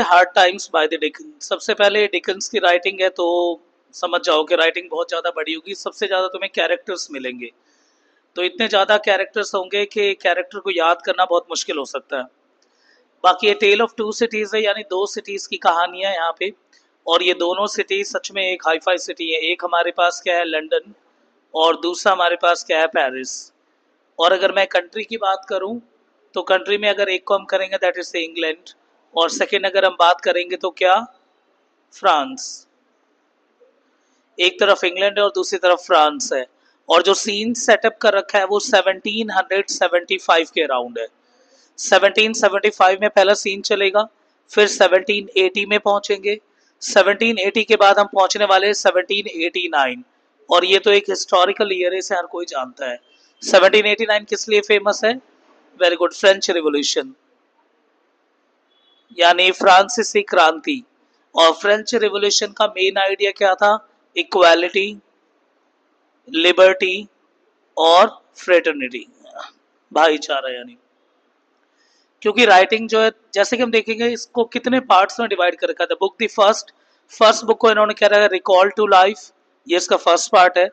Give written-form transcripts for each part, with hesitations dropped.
Hard times bye the Dickens. सबसे पहले Dickens की राइटिंग है तो समझ जाओ कि राइटिंग बहुत ज़्यादा बड़ी होगी, सबसे ज़्यादा तुम्हें कैरेक्टर्स मिलेंगे। तो इतने ज़्यादा कैरेक्टर्स होंगे कि कैरेक्टर को याद करना बहुत मुश्किल हो सकता है। बाकी ये टेल ऑफ टू सिटीज़ है, यानी दो सिटीज़ की कहानी है यहाँ पे। और ये दोनों सिटी सच में एक हाईफाई सिटी है। एक हमारे पास क्या है, लंदन, और दूसरा हमारे पास क्या है, पेरिस। और अगर मैं कंट्री की बात करूं तो कंट्री में अगर एक को हम करेंगे दैट इज इंग्लैंड, और सेकेंड अगर हम बात करेंगे तो क्या, फ्रांस। एक तरफ इंग्लैंड है और दूसरी तरफ फ्रांस है। और जो सीन सेटअप कर रखा है वो 1775 के अराउंड है। 1775 में पहला सीन चलेगा, फिर 1780 में पहुंचेंगे। 1780 के बाद हम पहुंचने वाले 1789। और ये तो एक हिस्टोरिकल ईयर है, इसे हर कोई जानता है। 1789 किस लिए फेमस है? वेरी गुड, फ्रेंच रिवॉल्यूशन, यानी फ्रांसीसी क्रांति। और फ्रेंच रिवॉल्यूशन का मेन आइडिया क्या था? इक्वालिटी, लिबर्टी और फ्रेटर्निटी, भाईचारा। यानी क्योंकि राइटिंग जो है, जैसे कि हम देखेंगे, इसको कितने पार्ट्स में डिवाइड कर रखा था। Book the first, first book को इन्होंने क्या रखा, रिकॉल टू लाइफ, ये इसका फर्स्ट पार्ट है।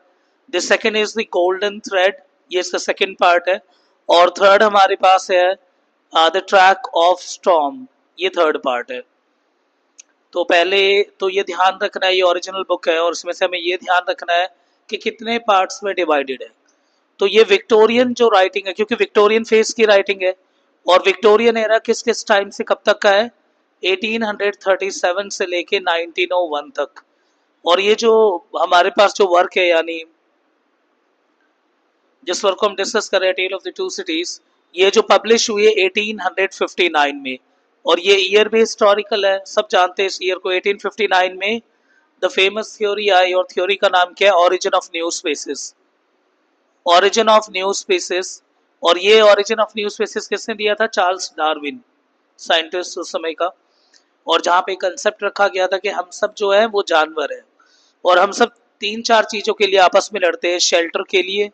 The second is the golden thread, ये इसका सेकंड पार्ट है। और थर्ड हमारे पास है द ट्रैक ऑफ स्टॉर्म, ये थर्ड पार्ट है। तो पहले तो ये ध्यान रखना है, ये ओरिजिनल बुक है और इसमें से हमें ये ध्यान रखना है कि कितने पार्ट्स में डिवाइडेड है। तो ये विक्टोरियन जो राइटिंग है, क्योंकि विक्टोरियन फेज की राइटिंग है। और विक्टोरियन एरा किस किस टाइम से कब तक का है? 1837 से लेके 1901 तक। और ये जो हमारे पास जो वर्क है, यानी जिस वर्क को हम डिस्कस कर रहे हैं, tale of the two cities, ये जो पब्लिश हुई है 1859 में। और ये ईयर भी हिस्टोरिकल है, सब जानते हैं इस ईयर को। 1859 में द फेमस थ्योरी आई, और थ्योरी का नाम क्या है? Origin of new species, origin of new species. और ये ओरिजिन ऑफ न्यू स्पेसिस किसने दिया था? चार्ल्स डार्विन, साइंटिस्ट उस समय का। और जहाँ पे कंसेप्ट रखा गया था कि हम सब जो है वो जानवर है, और हम सब तीन चार चीज़ों के लिए आपस में लड़ते हैं, शेल्टर के लिए,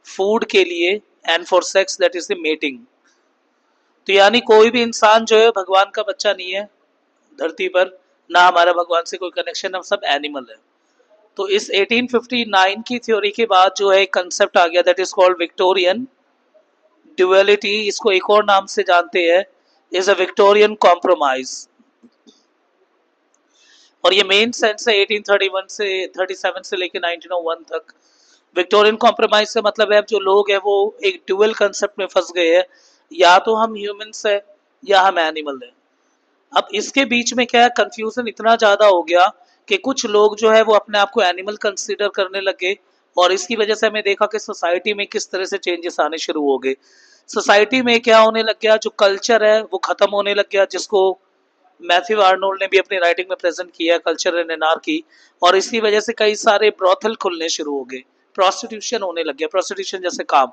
फूड के लिए, and for sex, that is the mating. तो यानी कोई भी इंसान जो है भगवान का बच्चा नहीं है धरती पर, ना हमारा भगवान से कोई कनेक्शन, हम सब एनिमल है। तो इस 1859 की थ्योरी के बाद जो है एक कंसेप्ट आ गया, that is called Victorian duality. इसको एक और नाम से जानते हैं, इज अ विक्टोरियन कॉम्प्रोमाइज। और ये मेन सेंस है 1831 से 37 से लेकर 1901 तक। विक्टोरियन कॉम्प्रोमाइज से मतलब है अब जो लोग हैं वो एक ड्यूअल कंसेप्ट में फंस गए हैं, या तो हम ह्यूमंस है या हम एनिमल है। अब इसके बीच में क्या है, कंफ्यूजन इतना ज़्यादा हो गया कि कुछ लोग जो है वो अपने आप को एनिमल कंसीडर करने लगे। और इसकी वजह से हमें देखा कि सोसाइटी में किस तरह से चेंजेस आने शुरू हो गए। सोसाइटी में क्या होने लग गया, जो कल्चर है वो ख़त्म होने लग गया, जिसको मैथ्यू आर्नोल्ड ने भी अपनी राइटिंग में प्रेजेंट किया, कल्चर एंड एनार्की। और इसकी वजह से कई सारे ब्रॉथल खुलने शुरू हो गए, प्रोस्टिट्यूशन होने लग गया, प्रोस्टिट्यूशन जैसे काम,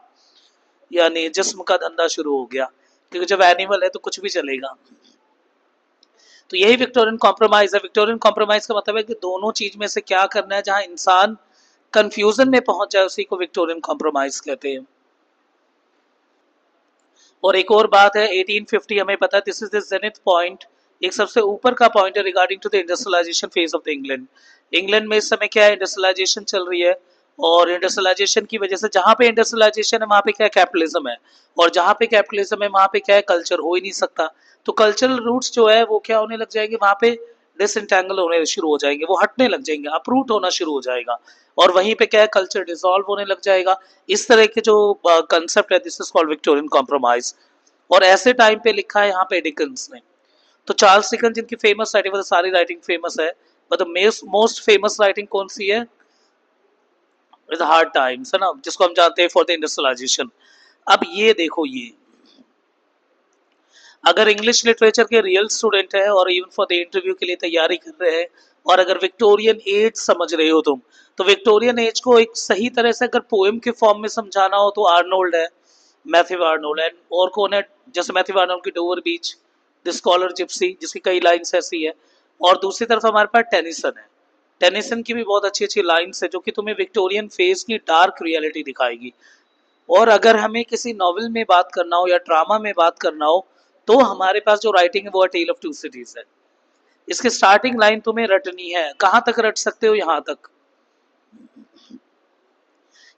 यानी जिस्म का धंधा शुरू हो गया, क्योंकि जब एनिमल है तो कुछ भी चलेगा। तो यही विक्टोरियन कॉम्प्रोमाइज है। विक्टोरियन कॉम्प्रोमाइज का मतलब है कि दोनों चीज में से क्या करना है, जहां इंसान कंफ्यूजन में पहुंच जाए उसी को विक्टोरियन कॉम्प्रोमाइज कहते हैं। और एक और बात है, 1850 हमें पता है this is the zenith point, एक सबसे ऊपर का पॉइंट है regarding to the industrialization phase of the England. England में इस समय क्या है, इंडस्ट्रियलाइजेशन चल रही है। और इंडस्ट्रियलाइजेशन की वजह से जहाँ पे इंडस्ट्रियलाइजेशन है वहाँ पे क्या है, कैपिटलिज्म है। और जहाँ पे कैपिटलिज्म है वहाँ पे क्या है, कल्चर हो ही नहीं सकता। तो कल्चरल रूट्स जो है वो क्या होने लग जाएंगे, वहाँ पे डिसइंटेंगल होने शुरू हो जाएंगे, वो हटने लग जाएंगे, अपरूट होना शुरू हो जाएगा। और वहीं पे क्या है, कल्चर डिसॉल्व होने लग जाएगा। इस तरह के जो कंसेप्ट है, this is called Victorian compromise. और ऐसे टाइम पे लिखा है यहाँ पे डिकन्स ने। तो चार्ल्स डिकन जिनकी फेमस राइटिंग, मतलब सारी राइटिंग फेमस है, मतलब मोस्ट फेमस राइटिंग कौन सी है? विद हार्ड टाइम्स, है ना, जिसको हम जानते हैं फॉर द इंडस्ट्रियलाइजेशन। अब ये देखो, ये अगर इंग्लिश लिटरेचर के रियल स्टूडेंट है और इवन फॉर द इंटरव्यू के लिए तैयारी कर रहे हैं, और अगर विक्टोरियन एज समझ रहे हो तुम, तो विक्टोरियन एज को एक सही तरह से अगर पोएम के फॉर्म में समझाना हो तो आर्नोल्ड है, मैथ्यू आर्नोल्ड है। और कौन है, जैसे मैथ्यू आर्नोल्ड की Dover beach, the scholar Gypsy, जिसकी कई लाइन्स ऐसी है। और दूसरी तरफ हमारे पास टेनिसन है। टेनिसन की भी बहुत अच्छी अच्छी लाइन्स है जो कि तुम्हें विक्टोरियन फेज की डार्क रियलिटी दिखाएगी। और अगर हमें किसी नॉवल में बात करना हो या ड्रामा में बात करना हो, तो हमारे पास जो राइटिंग है वो टेल ऑफ टू सिटीज है। इसकी स्टार्टिंग लाइन तुम्हें रटनी है। कहाँ तक रट सकते हो? यहाँ तक।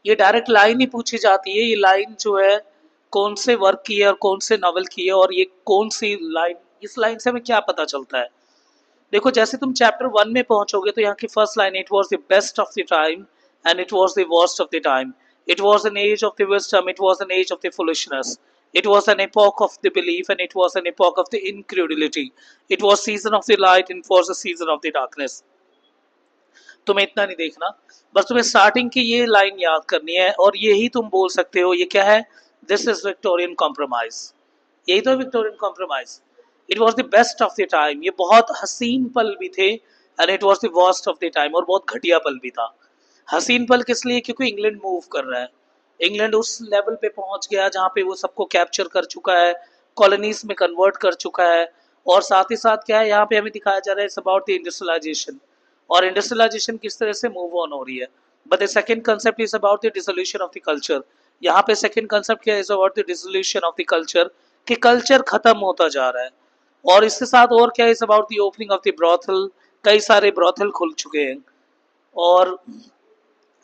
ये डायरेक्ट लाइन ही पूछी जाती है, ये लाइन जो है कौन से वर्क की है और कौन से नॉवल की है, और ये कौन सी लाइन, इस लाइन से हमें क्या पता चलता है। देखो जैसे तुम चैप्टर 1 में पहुंचोगे तो यहाँ की first line, it was the best of the time and it was the worst of the time, it was an age of the wisdom, it was an age of the foolishness, it was an epoch of the belief and it was an epoch of the incredulity, it was season of the light and it was a season of the darkness। तुम्हें इतना नहीं देखना, बस तुम्हें starting की ये line याद करनी है और यही तुम बोल सकते हो। ये क्या है? This is Victorian compromise. यही तो Victorian compromise. It was the best of the time, ये बहुत हसीन पल भी थे, and it was the worst of the time, और बहुत घटिया पल भी था। हसीन पल किस लिए? क्योंकि इंग्लैंड मूव कर रहा है, इंग्लैंड उस लेवल पे पहुंच गया जहाँ पे वो सबको कैप्चर कर चुका है, कॉलोनीज में कन्वर्ट कर चुका है, और साथ ही साथ क्या है यहाँ पे हमें दिखाया जा रहा है अबाउट द इंडस्ट्रियलाइजेशन, और इंडस्ट्रियलाइजेशन किस तरह से मूव ऑन हो रही है। But the second concept is about the dissolution of the culture. यहाँ पे सेकंड कंसेप्ट क्या है? Is about the dissolution of the culture, कि कल्चर खत्म होता जा रहा है। और इसके साथ और क्या है? Is about the opening of the brothel, कई सारे ब्रॉथल खुल चुके हैं। और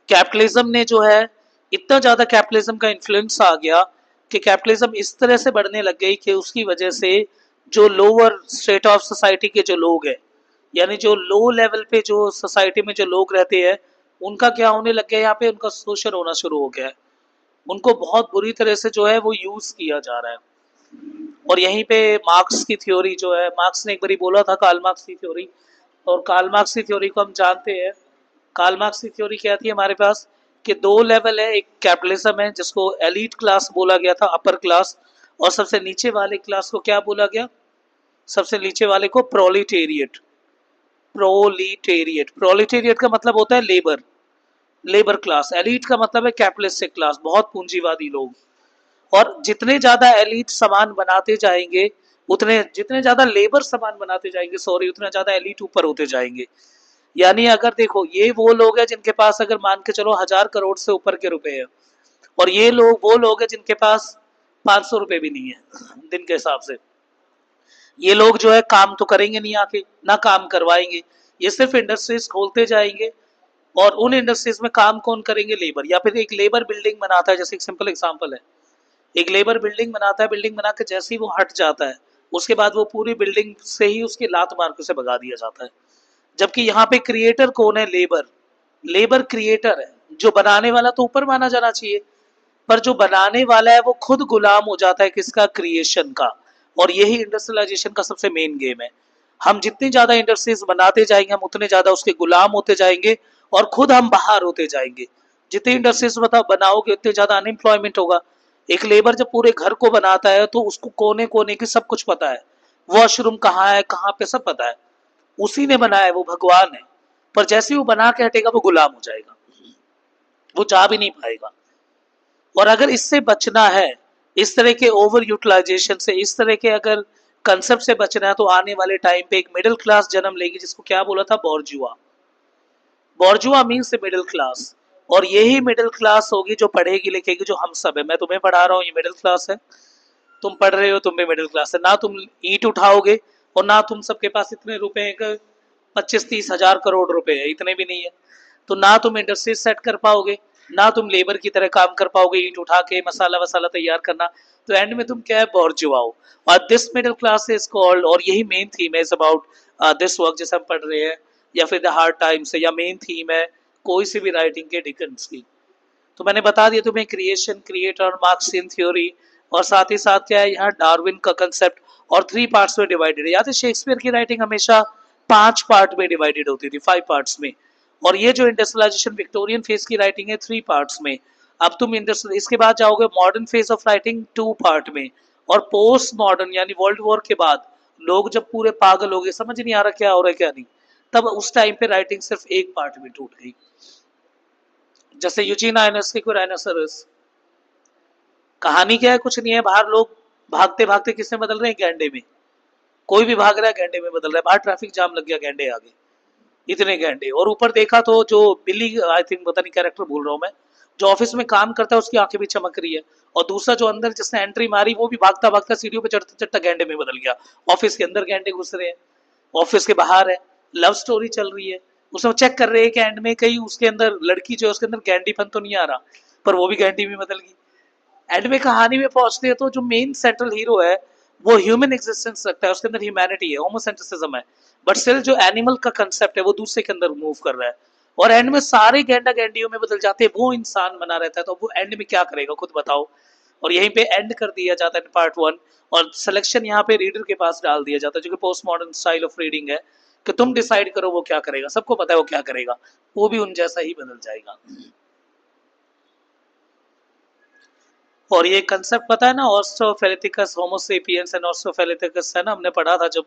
कैपिटलिज्म ने जो है, इतना ज़्यादा कैपिटलिज्म का इन्फ्लुएंस आ गया कि कैपिटलिज्म इस तरह से बढ़ने लग गई कि उसकी वजह से जो लोअर स्टेट ऑफ सोसाइटी के जो लोग हैं, यानी जो लो लेवल पे जो सोसाइटी में जो लोग रहते हैं, उनका क्या होने लग गया, यहाँ पे उनका शोषण होना शुरू हो गया है। उनको बहुत बुरी तरह से जो है वो यूज़ किया जा रहा है। और यहीं पे मार्क्स की थ्योरी जो है, मार्क्स ने एक बारी बोला था, कार्ल मार्क्स की थ्योरी, और कार्ल मार्क्स की थ्योरी को हम जानते हैं। कार्ल मार्क्स की थ्योरी क्या थी हमारे पास, कि दो लेवल है, एक कैपिटलिज्म है जिसको एलीट क्लास बोला गया था, अपर क्लास, और सबसे नीचे वाले क्लास को क्या बोला गया? सबसे नीचे वाले को प्रोलिटेरिएट। प्रोलिटेरिएट, प्रोलिटेरिएट का मतलब होता है लेबर, लेबर क्लास। एलीट का मतलब है कैपिटलिस्टिक क्लास, बहुत पूंजीवादी लोग। और जितने ज्यादा एलीट सामान बनाते जाएंगे, उतने जितने ज्यादा लेबर सामान बनाते जाएंगे, सॉरी, उतना ज्यादा एलीट ऊपर होते जाएंगे। यानी अगर देखो, ये वो लोग हैं जिनके पास अगर मान के चलो 1000 करोड़ से ऊपर के रुपए हैं, और ये लोग वो लोग हैं जिनके पास 500 रुपए भी नहीं है दिन के हिसाब से। ये लोग जो है काम तो करेंगे नहीं, आके ना काम करवाएंगे, ये सिर्फ इंडस्ट्रीज खोलते जाएंगे। और उन इंडस्ट्रीज में काम कौन करेंगे? लेबर। या फिर एक लेबर बिल्डिंग बनाता है, जैसे एक सिंपल एग्जांपल है, एक लेबर बिल्डिंग बनाता है, बिल्डिंग बना के जैसे ही वो हट जाता है, उसके बाद वो पूरी बिल्डिंग से ही उसकी लात मार के उसे भगा दिया जाता है। जबकि यहाँ पे क्रिएटर कौन है? लेबर। लेबर क्रिएटर है, जो बनाने वाला तो ऊपर माना जाना चाहिए, पर जो बनाने वाला है वो खुद गुलाम हो जाता है किसका? क्रिएशन का। और यही इंडस्ट्रियलाइजेशन का सबसे मेन गेम है। हम जितनी ज्यादा इंडस्ट्रीज बनाते जाएंगे, हम उतने ज्यादा उसके गुलाम होते जाएंगे, और खुद हम बाहर होते जाएंगे। जितनी इंडस्ट्रीज बनाओगे उतने ज्यादा अनएम्प्लॉयमेंट होगा। एक लेबर जब पूरे घर को बनाता है तो उसको कोने कोने की सब कुछ पता है, वॉशरूम कहाँ है, कहाँ पे, सब पता है। उसी ने बनाया है, वो भगवान है। पर जैसे ही वो बना के हटेगा, वो गुलाम हो जाएगा, वो जा भी नहीं पाएगा। और अगर इससे बचना है, इस तरह के ओवर यूटिलाइजेशन से, इस तरह के अगर कंसेप्ट से बचना है, तो आने वाले टाइम पे एक मिडिल क्लास जन्म लेगी, जिसको क्या बोला था? Bourgeois. Bourgeois means middle class. और यही मिडिल क्लास होगी जो पढ़ेगी लिखेगी, जो हम सब है। मैं तुम्हें पढ़ा रहा हूँ, ये मिडिल क्लास है, तुम पढ़ रहे हो, तुम भी मिडिल क्लास है। ना तुम ईंट उठाओगे, और ना तुम सबके पास इतने रुपए हैं, 25-30 हजार करोड़ रुपए है, इतने भी नहीं है। तो ना तुम इंडस्ट्री सेट कर पाओगे, ना तुम लेबर की तरह काम कर पाओगे, ईंट उठा के मसाला वसाला तैयार करना। तो एंड में तुम क्या है? बॉर्जुआ हो। और this middle class is called, और यही मेन थीम है अबाउट दिस वर्क जैसे हम पढ़ रहे हैं, या फिर द हार्ड टाइम्स है, या मेन थीम है कोई सी भी राइटिंग के डिकन्स की। तो मैंने बता दिया तुम्हें क्रिएशन, क्रिएटर, मार्क्सियन थ्योरी, और साथ ही साथ क्या है यहाँ डार्विन का कंसेप्ट, और 3 पार्ट्स में डिवाइडेड है। याद है शेक्सपियर की राइटिंग हमेशा 5 पार्ट में डिवाइडेड होती थी, 5 पार्ट्स में। और ये जो इंडस्ट्रियलाइजेशन विक्टोरियन फेज की राइटिंग है 3 पार्ट्स में। अब तुम इसके बाद जाओगे modern phase of writing 2 part में, और पोस्ट मॉडर्न यानी वर्ल्ड वॉर के बाद लोग जब पूरे पागल हो गए, समझ नहीं आ रहा क्या हो रहा है क्या नहीं, तब उस टाइम पे राइटिंग सिर्फ 1 पार्ट में टूट गई। जैसे यूजीन आयनस्की को राइनोसरस। कहानी क्या है? कुछ नहीं है, बाहर लोग भागते भागते किसमें बदल रहे हैं? गैंडे में। कोई भी भाग रहा है, गैंडे में बदल रहा है। बाहर ट्रैफिक जाम लग गया, गैंडे आगे, इतने गैंडे। और ऊपर देखा तो जो बिल्ली, आई थिंक पता नहीं कैरेक्टर भूल रहा हूँ मैं, जो ऑफिस में काम करता है, उसकी आंखें भी चमक रही है। और दूसरा जो अंदर जिसने एंट्री मारी, वो भी भागता भागता सीढ़ियों पे चढ़ता चढ़ता गैंडे में बदल गया। ऑफिस के अंदर गैंडे घुस रहे हैं। ऑफिस के बाहर है, लव स्टोरी चल रही है, उसमें चेक कर रहे हैं कि एंड में कहीं उसके अंदर लड़की जो है उसके अंदर गैंडीपन तो नहीं आ रहा, पर वो भी गैंडी में बदल गई। एंड में कहानी में पहुंचते हैं तो जो मेन सेंट्रल हीरो है वो ह्यूमन एग्जिस्टेंस रखता है, उसके अंदर ह्यूमैनिटी है, होमोसेंट्रिसिज्म है, बट स्टिल जो एनिमल का कंसेप्ट है वो दूसरे के अंदर मूव कर रहा है, और एंड में सारे गैंडा गैंडियों में बदल जाते हैं, वो इंसान बना रहता है, तो वो एंड में क्या करेगा खुद बताओ। और यहीं पे एंड कर दिया जाता है पार्ट वन, और सिलेक्शन यहाँ पे रीडर के पास डाल दिया जाता है, जो कि post modern style of reading है, कि तुम डिसाइड करो वो क्या करेगा, सबको पता है वो क्या करेगा, वो भी उन जैसा ही बदल जाएगा। और ये कंसेप्ट पता है ना, ऑस्ट्रोफेलिथिकस होमोसेपियंस एंड ऑस्ट्रोफेलिथिकस है ना, हमने पढ़ा था जब,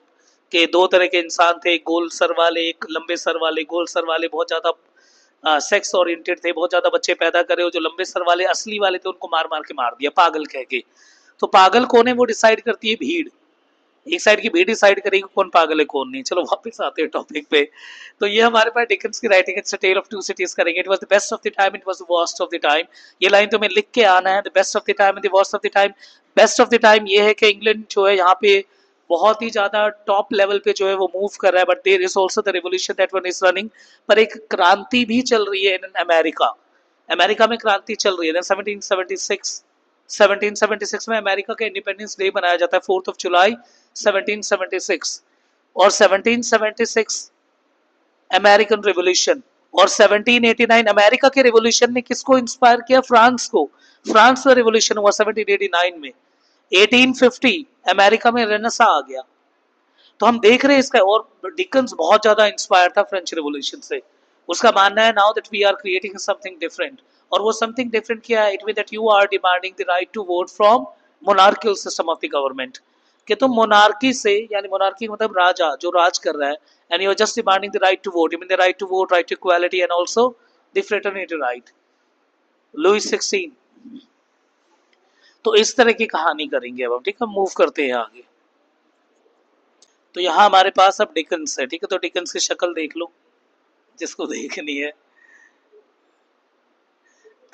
कि दो तरह के इंसान थे, एक गोल सर वाले, एक लंबे सर वाले। गोल सर वाले बहुत ज्यादा सेक्स ओरिएंटेड थे, बहुत ज्यादा बच्चे पैदा करे, और जो लंबे सर वाले असली वाले थे उनको मार मार के मार दिया पागल कह के। तो पागल कौन है वो डिसाइड करती है भीड़, एक साइड की भीड़ डिसाइड करेगी कौन पागल है कौन नहीं। चलो वापस आते हैं टॉपिक पे। तो ये हमारे पास डिकन्स की writing, it's a tale of two cities करेंगे। It was the best of the time, it was the worst of the time. ये लाइन तो मैं लिख के आना है, the best of the time and the worst of the time. Best of the time ये है कि इंग्लैंड जो है यहाँ पे बहुत ही ज्यादा टॉप लेवल पे जो है वो मूव कर रहा है, but there is also the revolution that one is running. पर एक क्रांति भी चल रही है इन अमेरिका, अमेरिका में क्रांति चल रही है। 1776 में अमेरिका का इंडिपेंडेंस डे मनाया जाता है, 4 जुलाई 1776। और 1776 अमेरिकन रिवॉल्यूशन, और 1789 अमेरिका के रिवॉल्यूशन ने किसको इंस्पायर किया, फ्रांस को। फ्रांस में रिवॉल्यूशन हुआ 1789 में। 1850 अमेरिका में रेनेसा आ गया। तो हम देख रहे हैं इसका, और डिकन्स बहुत ज्यादा इंस्पायर था फ्रेंच रिवॉल्यूशन से। उसका मानना है now that we are creating something different, और वो समथिंग डिफरेंट क्या है, it mean that you are demanding the right to vote from monarchial system of the government, कि तुम मोनार्की से, यानी मोनार्की मतलब राजा जो राज कर रहा है, and you are just demanding the right to vote, you mean the right to vote, right to equality and also the fraternity right. Louis 16। तो इस तरह की कहानी करेंगे अब हम, ठीक है, मूव करते हैं आगे। तो यहाँ हमारे पास अब डिकन्स है, ठीक है, तो डिकन्स की शक्ल देख लो जिसको देखनी है।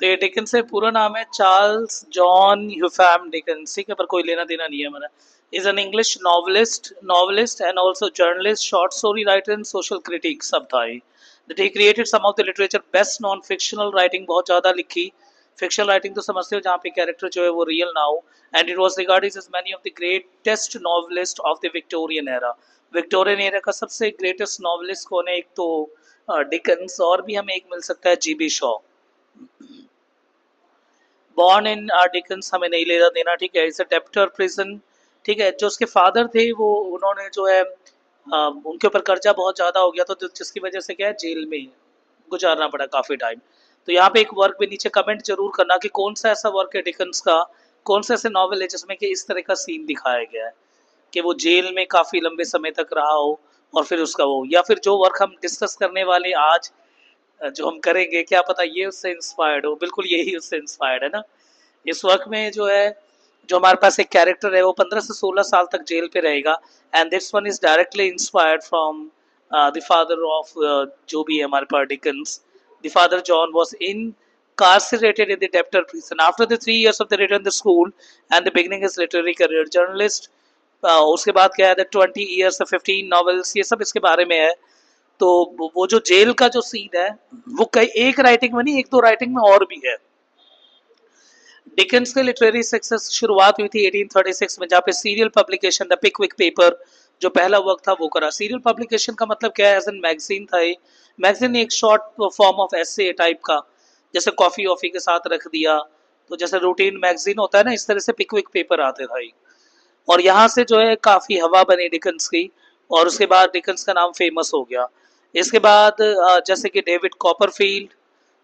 तो ये डिकन्स है, पूरा नाम है चार्ल्स जॉन ह्यूफैम डिकन्स, ठीक है, पर कोई लेना देना नहीं है हमारा। Is an English novelist and also journalist, short story writer and social critic, सब था ये। That he created some of the literature best non fictional writing, बहुत ज़्यादा लिखी। फिक्शनल राइटिंग तो समझते हो जहाँ पे कैरेक्टर जो है वो रियल ना हो। And it was regarded as many of the greatest novelist of the Victorian era. Victorian era का सबसे ग्रेटेस्ट नॉवलिस्ट कौन है, एक तो डिकन्स, और भी हमें एक मिल सकता है GB Shaw. Born in Dickens हमें नहीं लेना देना, ठीक है, इट्स अ डेप्टर प्रिजन, ठीक है। जो उसके फादर थे वो, उन्होंने जो है उनके ऊपर कर्जा बहुत ज़्यादा हो गया, तो जिसकी वजह से क्या है जेल में गुजारना पड़ा काफ़ी टाइम। तो यहाँ पे एक वर्क भी नीचे कमेंट जरूर करना कि कौन सा ऐसा वर्क है डिकन्स का, कौन सा ऐसे नॉवल है जिसमें कि इस तरह का सीन दिखाया गया है कि वो जेल में काफ़ी लंबे समय तक रहा हो, और फिर उसका वो, या फिर जो वर्क हम डिस्कस करने वाले आज जो हम करेंगे, क्या पता ये उससे इंस्पायर्ड हो। बिल्कुल यही उससे इंस्पायर्ड है ना। इस वर्क में जो है, जो हमारे पास एक कैरेक्टर है वो 15 से 16 साल तक जेल पे रहेगा, and this one is directly inspired from the father of जो भी है हमारे पास Dickens. The father John was incarcerated in the debtor prison after the 3 years of the return to school and the beginning his literary career journalist। उसके बाद क्या है, 20 years 15 novels, ये सब इसके बारे में है। तो वो जो जेल का जो सीन है वो कई एक राइटिंग में नहीं, एक दो राइटिंग में और भी है। डिकन्स के लिटरेरी सक्सेस शुरुआत हुई थी 1836 में, जहाँ पे सीरियल पब्लिकेशन द पिकविक पेपर जो पहला वर्क था वो करा। सीरियल पब्लिकेशन का मतलब क्या है, एज एन मैगजीन था ये। मैगजीन एक short form of essay type का, जैसे कॉफी वॉफी के साथ रख दिया, तो जैसे रूटीन मैगजीन होता है ना, इस तरह से पिकविक पेपर आते था ये। और यहाँ से जो है काफ़ी हवा बनी डिकन्स की, और उसके बाद डिकन्स का नाम फेमस हो गया। इसके बाद जैसे कि David Copperfield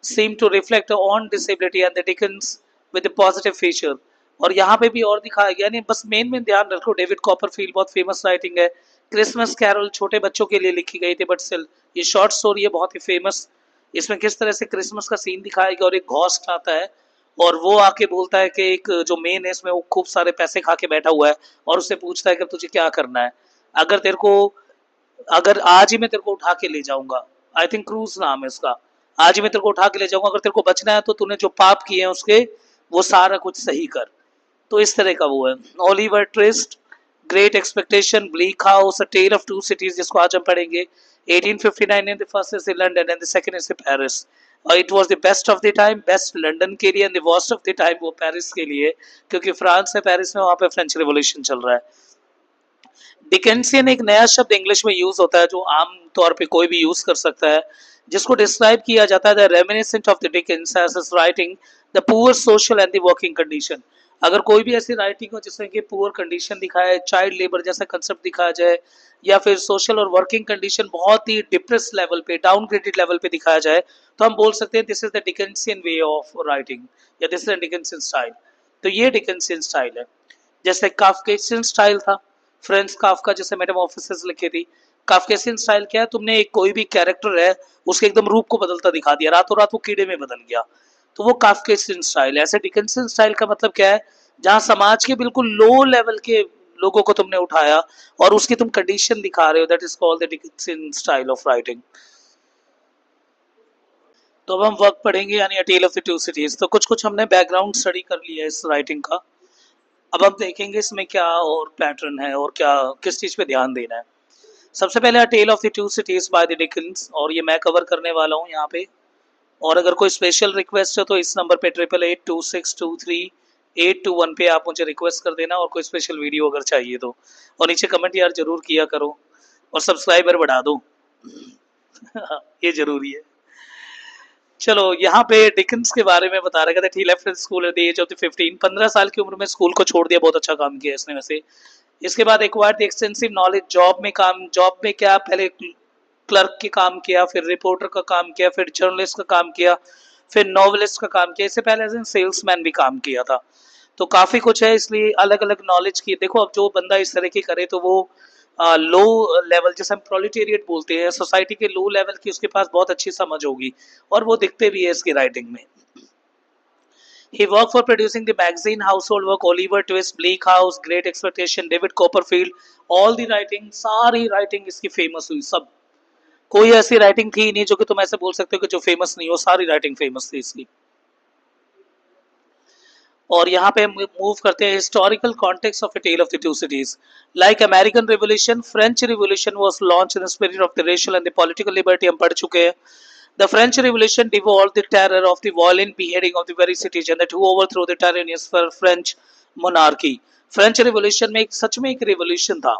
seem to reflect on disability and the Dickens with a positive feature। और यहाँ पे भी और दिखाया गया, नहीं बस मेन में ध्यान रखो, डेविड कॉपरफील्ड बहुत फेमस राइटिंग है। क्रिसमस कैरल छोटे बच्चों के लिए लिखी गई थी, बट स्टिल ये शॉर्ट स्टोरी है बहुत ही फेमस। इसमें किस तरह से क्रिसमस का सीन दिखाया गया, और एक घोस्ट आता है और वो आके बोलता है कि एक जो मेन है इसमें वो खूब सारे पैसे खा के बैठा हुआ है, और उससे पूछता है कि तुझे क्या करना है, अगर तेरे को, अगर आज ही मैं तेरे को उठा के ले जाऊंगा, आई थिंक क्रूज नाम है उसका, आज ही मैं तेरे को उठा के ले जाऊंगा, अगर तेरे को बचना है तो तूने जो पाप किए हैं उसके वो सारा कुछ सही कर। तो इस तरह का वो है। Oliver Twist great expectation, bleak house, a tale of two cities जिसको आज हम पढ़ेंगे, 1859 in the first is the London and the second is the Paris. It was the best of the time, best London के लिए, and the worst of the time वो Paris के लिए, क्योंकि फ्रांस है पेरिस में, वहाँ पे फ्रेंच रिवॉल्यूशन चल रहा है। डिकेंसियन एक नया शब्द इंग्लिश में यूज होता है जो आम तौर पे कोई भी यूज कर सकता है, जिसको डिस्क्राइब किया जाता है the reminiscent of the Dickens as his writing the poor social and the working condition. अगर कोई भी ऐसी राइटिंग हो जिसमें कि पुअर कंडीशन दिखाया, चाइल्ड लेबर जैसा कंसेप्ट दिखाया जाए, या फिर सोशल और वर्किंग कंडीशन बहुत ही डिप्रेस लेवल पे, डाउनग्रेडेड लेवल पे दिखाया जाए, तो हम बोल सकते हैं this is the Dickensian way of writing, या this is the Dickensian style. तो ये डिकेंसियन स्टाइल है। जैसे काफ्केसियन स्टाइल था, फ्रेंच काफ्का जैसे मेटामॉर्फोसिस लिखी थी। काफ्केसियन स्टाइल क्या है, तुमने एक कोई भी कैरेक्टर है उसके एकदम रूप को बदलता दिखा दिया, रातों रात वो कीड़े में बदल गया, तो वो काफ्केसियन स्टाइल है। ऐसे डिकेंसियन स्टाइल का मतलब क्या है, जहां समाज के बिल्कुल लो लेवल के लोगों को तुमने उठाया और उसकी तुम कंडीशन दिखा रहे हो, that is called the Dickensian style of writing. तो अब हम वर्क पढ़ेंगे यानी a tale of the two cities. तो कुछ कुछ हमने बैकग्राउंड स्टडी कर लिया है इस राइटिंग का। अब हम देखेंगे इसमें क्या और पैटर्न है और क्या किस चीज पे ध्यान देना है। सबसे पहले a tale of the two cities by the Dickens, और ये मैं कवर करने वाला हूँ यहाँ पे। और अगर कोई स्पेशल रिक्वेस्ट है तो इस नंबर पे 8882623821 पे आप मुझे रिक्वेस्ट कर देना, और कोई स्पेशल वीडियो अगर चाहिए तो। और नीचे कमेंट यार जरूर किया करो, और सब्सक्राइबर बढ़ा दो ये जरूरी है। चलो यहाँ पे डिकन्स के बारे में बता रहा था। He left school at the age of the 15, 15 साल की उम्र में स्कूल को छोड़ दिया, बहुत अच्छा काम किया इसने वैसे। इसके बाद एक्वायर्ड एक्सटेंसिव नॉलेज, जॉब में क्या पहले क्लर्क के काम किया, फिर रिपोर्टर का काम किया, फिर जर्नलिस्ट का काम किया, फिर नॉवलिस्ट का काम किया, इससे पहले एज एन सेल्समैन भी काम किया था। तो काफी कुछ है, इसलिए अलग अलग नॉलेज की। देखो अब जो बंदा इस तरह की करे तो वो लो लेवल, जैसे हम प्रोलिटेरिएट बोलते हैं, सोसाइटी के लो लेवल की उसके पास बहुत अच्छी समझ होगी, और वो दिखते भी है इसकी राइटिंग में। He worked for producing the magazine Household Work, Oliver Twist, Bleak House, Great Expectation, David Copperfield, all the writing, सारी राइटिंग इसकी फेमस हुई सब। कोई ऐसी राइटिंग थी नहीं जो कि तुम ऐसे बोल सकते हो कि जो फेमस नहीं हो, सारी राइटिंग फेमस थी इसकी। और यहाँ पे मूव करते हैं historical context of a tale of the two cities. Like American revolution, French revolution was launch in the spirit of the racial and the political liberty, हम पढ़ चुके हैं। The French Revolution devolved the terror of the violent beheading of the very citizen that who overthrew the tyrannous French monarchy. French revolution में एक सच में एक revolution था।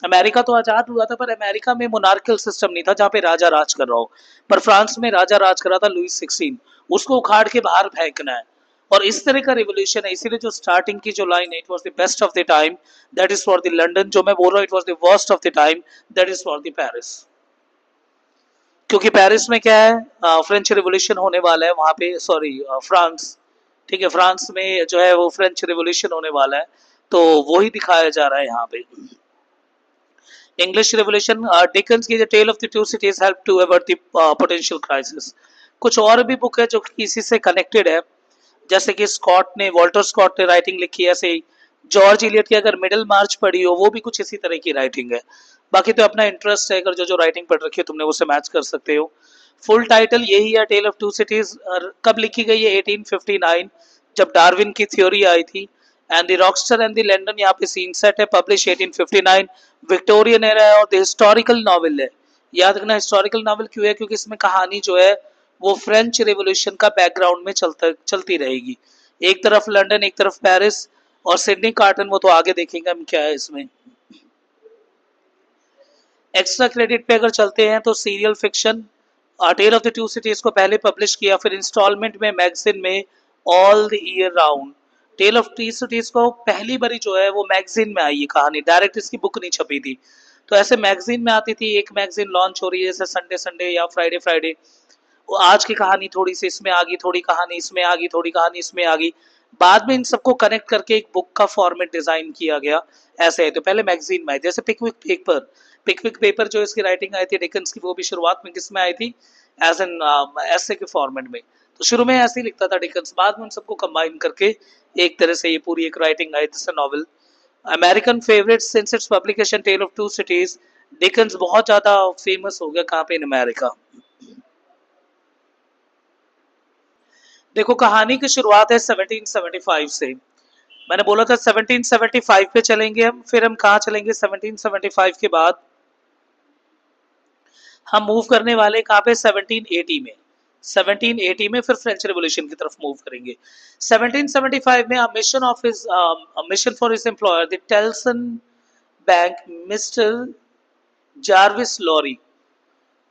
America तो आजाद हुआ था, पर अमेरिका में मोनार्कियल सिस्टम नहीं था जहाँ पे राजा राज कर रहा हो, पर फ्रांस में राजा राज कर रहा था लुइस 16, उसको उखाड़ के बाहर फेंकना है। और इस तरह का रिवोल्यूशन है, इसीलिए जो स्टार्टिंग की जो लाइन है, it was the best of the time that is for the London, जो मैं बोल रहा हूँ it was the worst of the time that is for the Paris. क्योंकि पेरिस में क्या है, फ्रेंच रिवोल्यूशन होने वाला है वहां पे, सॉरी फ्रांस, ठीक है, फ्रांस में जो है वो फ्रेंच रिवोल्यूशन होने वाला है, तो वही दिखाया जा रहा है यहाँ पे। इंग्लिश रिवोल्यूशन, डिकन्स की the tale of the two cities help to avoid the potential crisis. कुछ और भी बुक है जो इसी से कनेक्टेड है, जैसे कि वॉल्टर स्कॉट ने राइटिंग लिखी है, ऐसे ही जॉर्ज इलियट की अगर मिडिल मार्च पढ़ी हो, वो भी कुछ इसी तरह की राइटिंग है। बाकी तो अपना इंटरेस्ट है, अगर जो जो राइटिंग पढ़ रखी है तुमने उसे मैच कर सकते हो। फुल टाइटल यही है, टेल ऑफ टू सिटीज। कब लिखी गई है, 1859, जब डार्विन की थ्योरी आई थी। And the rockstar and the London यहाँ पे सीन सेट है, पब्लिश 1859, विक्टोरियन एरा है, और द हिस्टोरिकल नॉवल है। याद रखना हिस्टोरिकल नॉवल क्यों है, क्योंकि इसमें कहानी जो है वो फ्रेंच रिवोल्यूशन का बैकग्राउंड में चलती रहेगी। एक तरफ लंदन, एक तरफ पेरिस, और सिडनी कार्टन वो तो आगे देखेंगे हम क्या है इसमें। एक्स्ट्रा क्रेडिट पे अगर चलते हैं तो serial fiction, tale of the two cities को पहले पब्लिश किया, फिर इंस्टॉलमेंट में मैगजीन में all the year round. Tale of two cities को पहली बारी जो है वो मैगजीन में आई है कहानी, डायरेक्ट इसकी बुक नहीं छपी थी। तो ऐसे मैगजीन में आती थी, एक मैगजीन लॉन्च हो रही है जैसे संडे संडे या फ्राइडे फ्राइडे, वो आज की कहानी थोड़ी सी इसमें आ गई, थोड़ी कहानी इसमें आ गई, थोड़ी कहानी इसमें आ गई, बाद में इन सबको कनेक्ट करके एक बुक का फॉर्मेट डिजाइन किया गया। ऐसे है, तो पहले मैगजीन में आई, जैसे पिकविक पेपर जो इसकी राइटिंग आई थी डिकन्स की, वो भी शुरुआत में किस में आई थी, एज एन ऐसे के फॉर्मेट में। तो शुरू में ऐसे ही लिखता था डिकन्स, बाद में उन सबको कंबाइन करके एक तरह से ये पूरी एक राइटिंग आई, जैसे novel. American favourite since its publication tale of two cities, Dickens बहुत ज्यादा फेमस हो गया कहाँ पे, इन अमेरिका। देखो कहानी की शुरुआत है 1775 से। मैंने बोला था 1775 पे चलेंगे हम, फिर हम कहाँ चलेंगे 1775 के बाद हम मूव करने वाले कहाँ पे 1780 में। 1780 में फिर फ्रेंच रेवोल्यूशन की तरफ मूव करेंगे। 1775 में mission for his employer the Tellson bank Mister Jarvis Lorry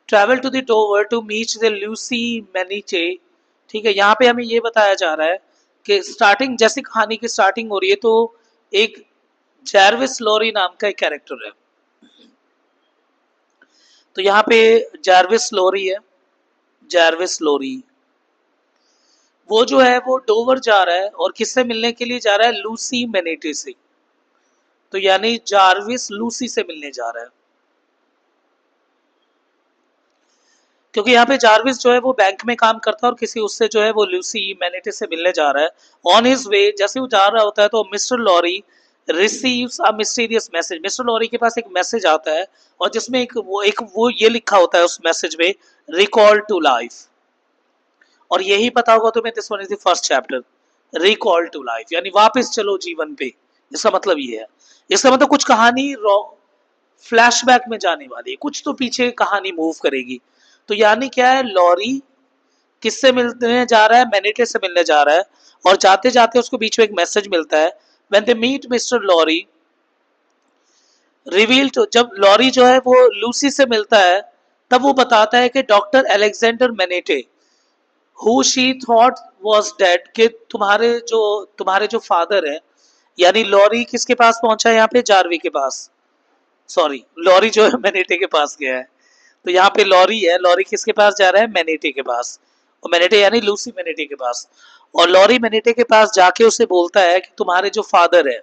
travel to the Dover to meet the Lucy Manette. ठीक है, यहाँ पे हमें ये बताया जा रहा है कि स्टार्टिंग जैसे कहानी की स्टार्टिंग हो रही है तो एक जार्विस लॉरी नाम का एक कैरेक्टर है। तो यहाँ पे जार्विस लॉरी है, जार्विस लॉरी वो जो है वो डोवर जा रहा है और किससे मिलने के लिए जा रहा है, लूसी मैनेटे से। तो यानी जार्विस लूसी से मिलने जा रहा है, क्योंकि यहाँ पे जार्विस जो है वो बैंक में काम करता है और किसी उससे जो है वो लूसी मैनेटे से मिलने जा रहा है। ऑन हिज वे जैसे वो जा रहा होता है तो mister Lorry receives a mysterious message. Mister Lorry के पास एक मैसेज आता है और जिसमें एक वो ये लिखा होता है उस मैसेज में, रिकॉल टू लाइफ। और यही पता होगा तुम्हें, this one is the first chapter, recall to life यानी वापस चलो जीवन पे। इसका मतलब ये है, इसका मतलब कुछ कहानी फ्लैशबैक में जाने वाली है, कुछ तो पीछे कहानी मूव करेगी। तो यानी क्या है, लॉरी किससे मिलने जा रहा है, मैनेटे से मिलने जा रहा है और जाते जाते उसको बीच में एक मैसेज मिलता है। When they meet mister Lorry reveal to, जब लॉरी जो है वो लूसी से मिलता है तब वो बताता है कि doctor Alexander Manette who she thought was dead, कि तुम्हारे जो फादर है, यानी लॉरी किसके पास पहुंचा है यहाँ पे, जारवी के पास, सॉरी लॉरी जो है मैनेटे के पास गया है। तो यहाँ पे लॉरी है, लॉरी किसके पास जा रहा है, मैनेटे के पास, और मैनेटे यानी लूसी मैनेटे के पास। और लॉरी मैनेटे के पास जाके उसे बोलता है कि तुम्हारे जो फादर है,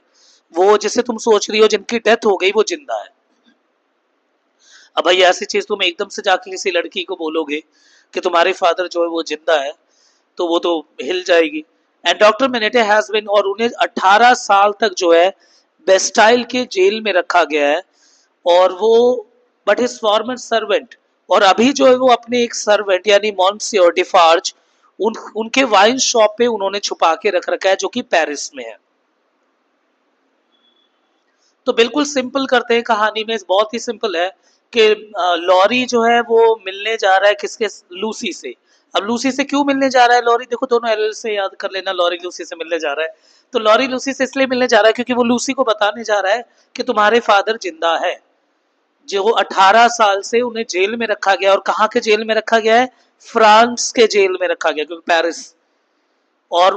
वो जिसे तुम सोच रही हो जिनकी डेथ हो गई, वो जिंदा है। अब भाई ऐसी चीज तुम एकदम से जाके किसी लड़की को बोलोगे कि तुम्हारे फादर जो है वो जिंदा है, तो वो तो हिल जाएगी। एंड डॉक्टर मैनेटे हैज बीन, और उन्हें 18 साल तक जो है बेस्टाइल के जेल में रखा गया है। और वो बट हिज फॉर्मर सर्वेंट, और अभी जो है वो अपने एक सर्वेंट यानी मॉन्सियोर डिफार्ज उनके वाइन शॉप पे उन्होंने छुपा के रख रखा है, जो कि पेरिस में है। तो बिल्कुल सिंपल करते हैं कहानी में, बहुत ही सिंपल है कि लॉरी जो है वो मिलने जा रहा है किसके, लूसी से। अब लूसी से क्यों मिलने जा रहा है लॉरी, देखो दोनों एल से याद कर लेना, लॉरी लूसी से मिलने जा रहा है। तो लॉरी लूसी से इसलिए मिलने जा रहा है क्योंकि वो लूसी को बताने जा रहा है कि तुम्हारे फादर जिंदा है, जो 18 साल से उन्हें जेल में रखा गया। और कहाँ के जेल में रखा गया है, फ्रांस के जेल में रखा गया, क्योंकि पेरिस। और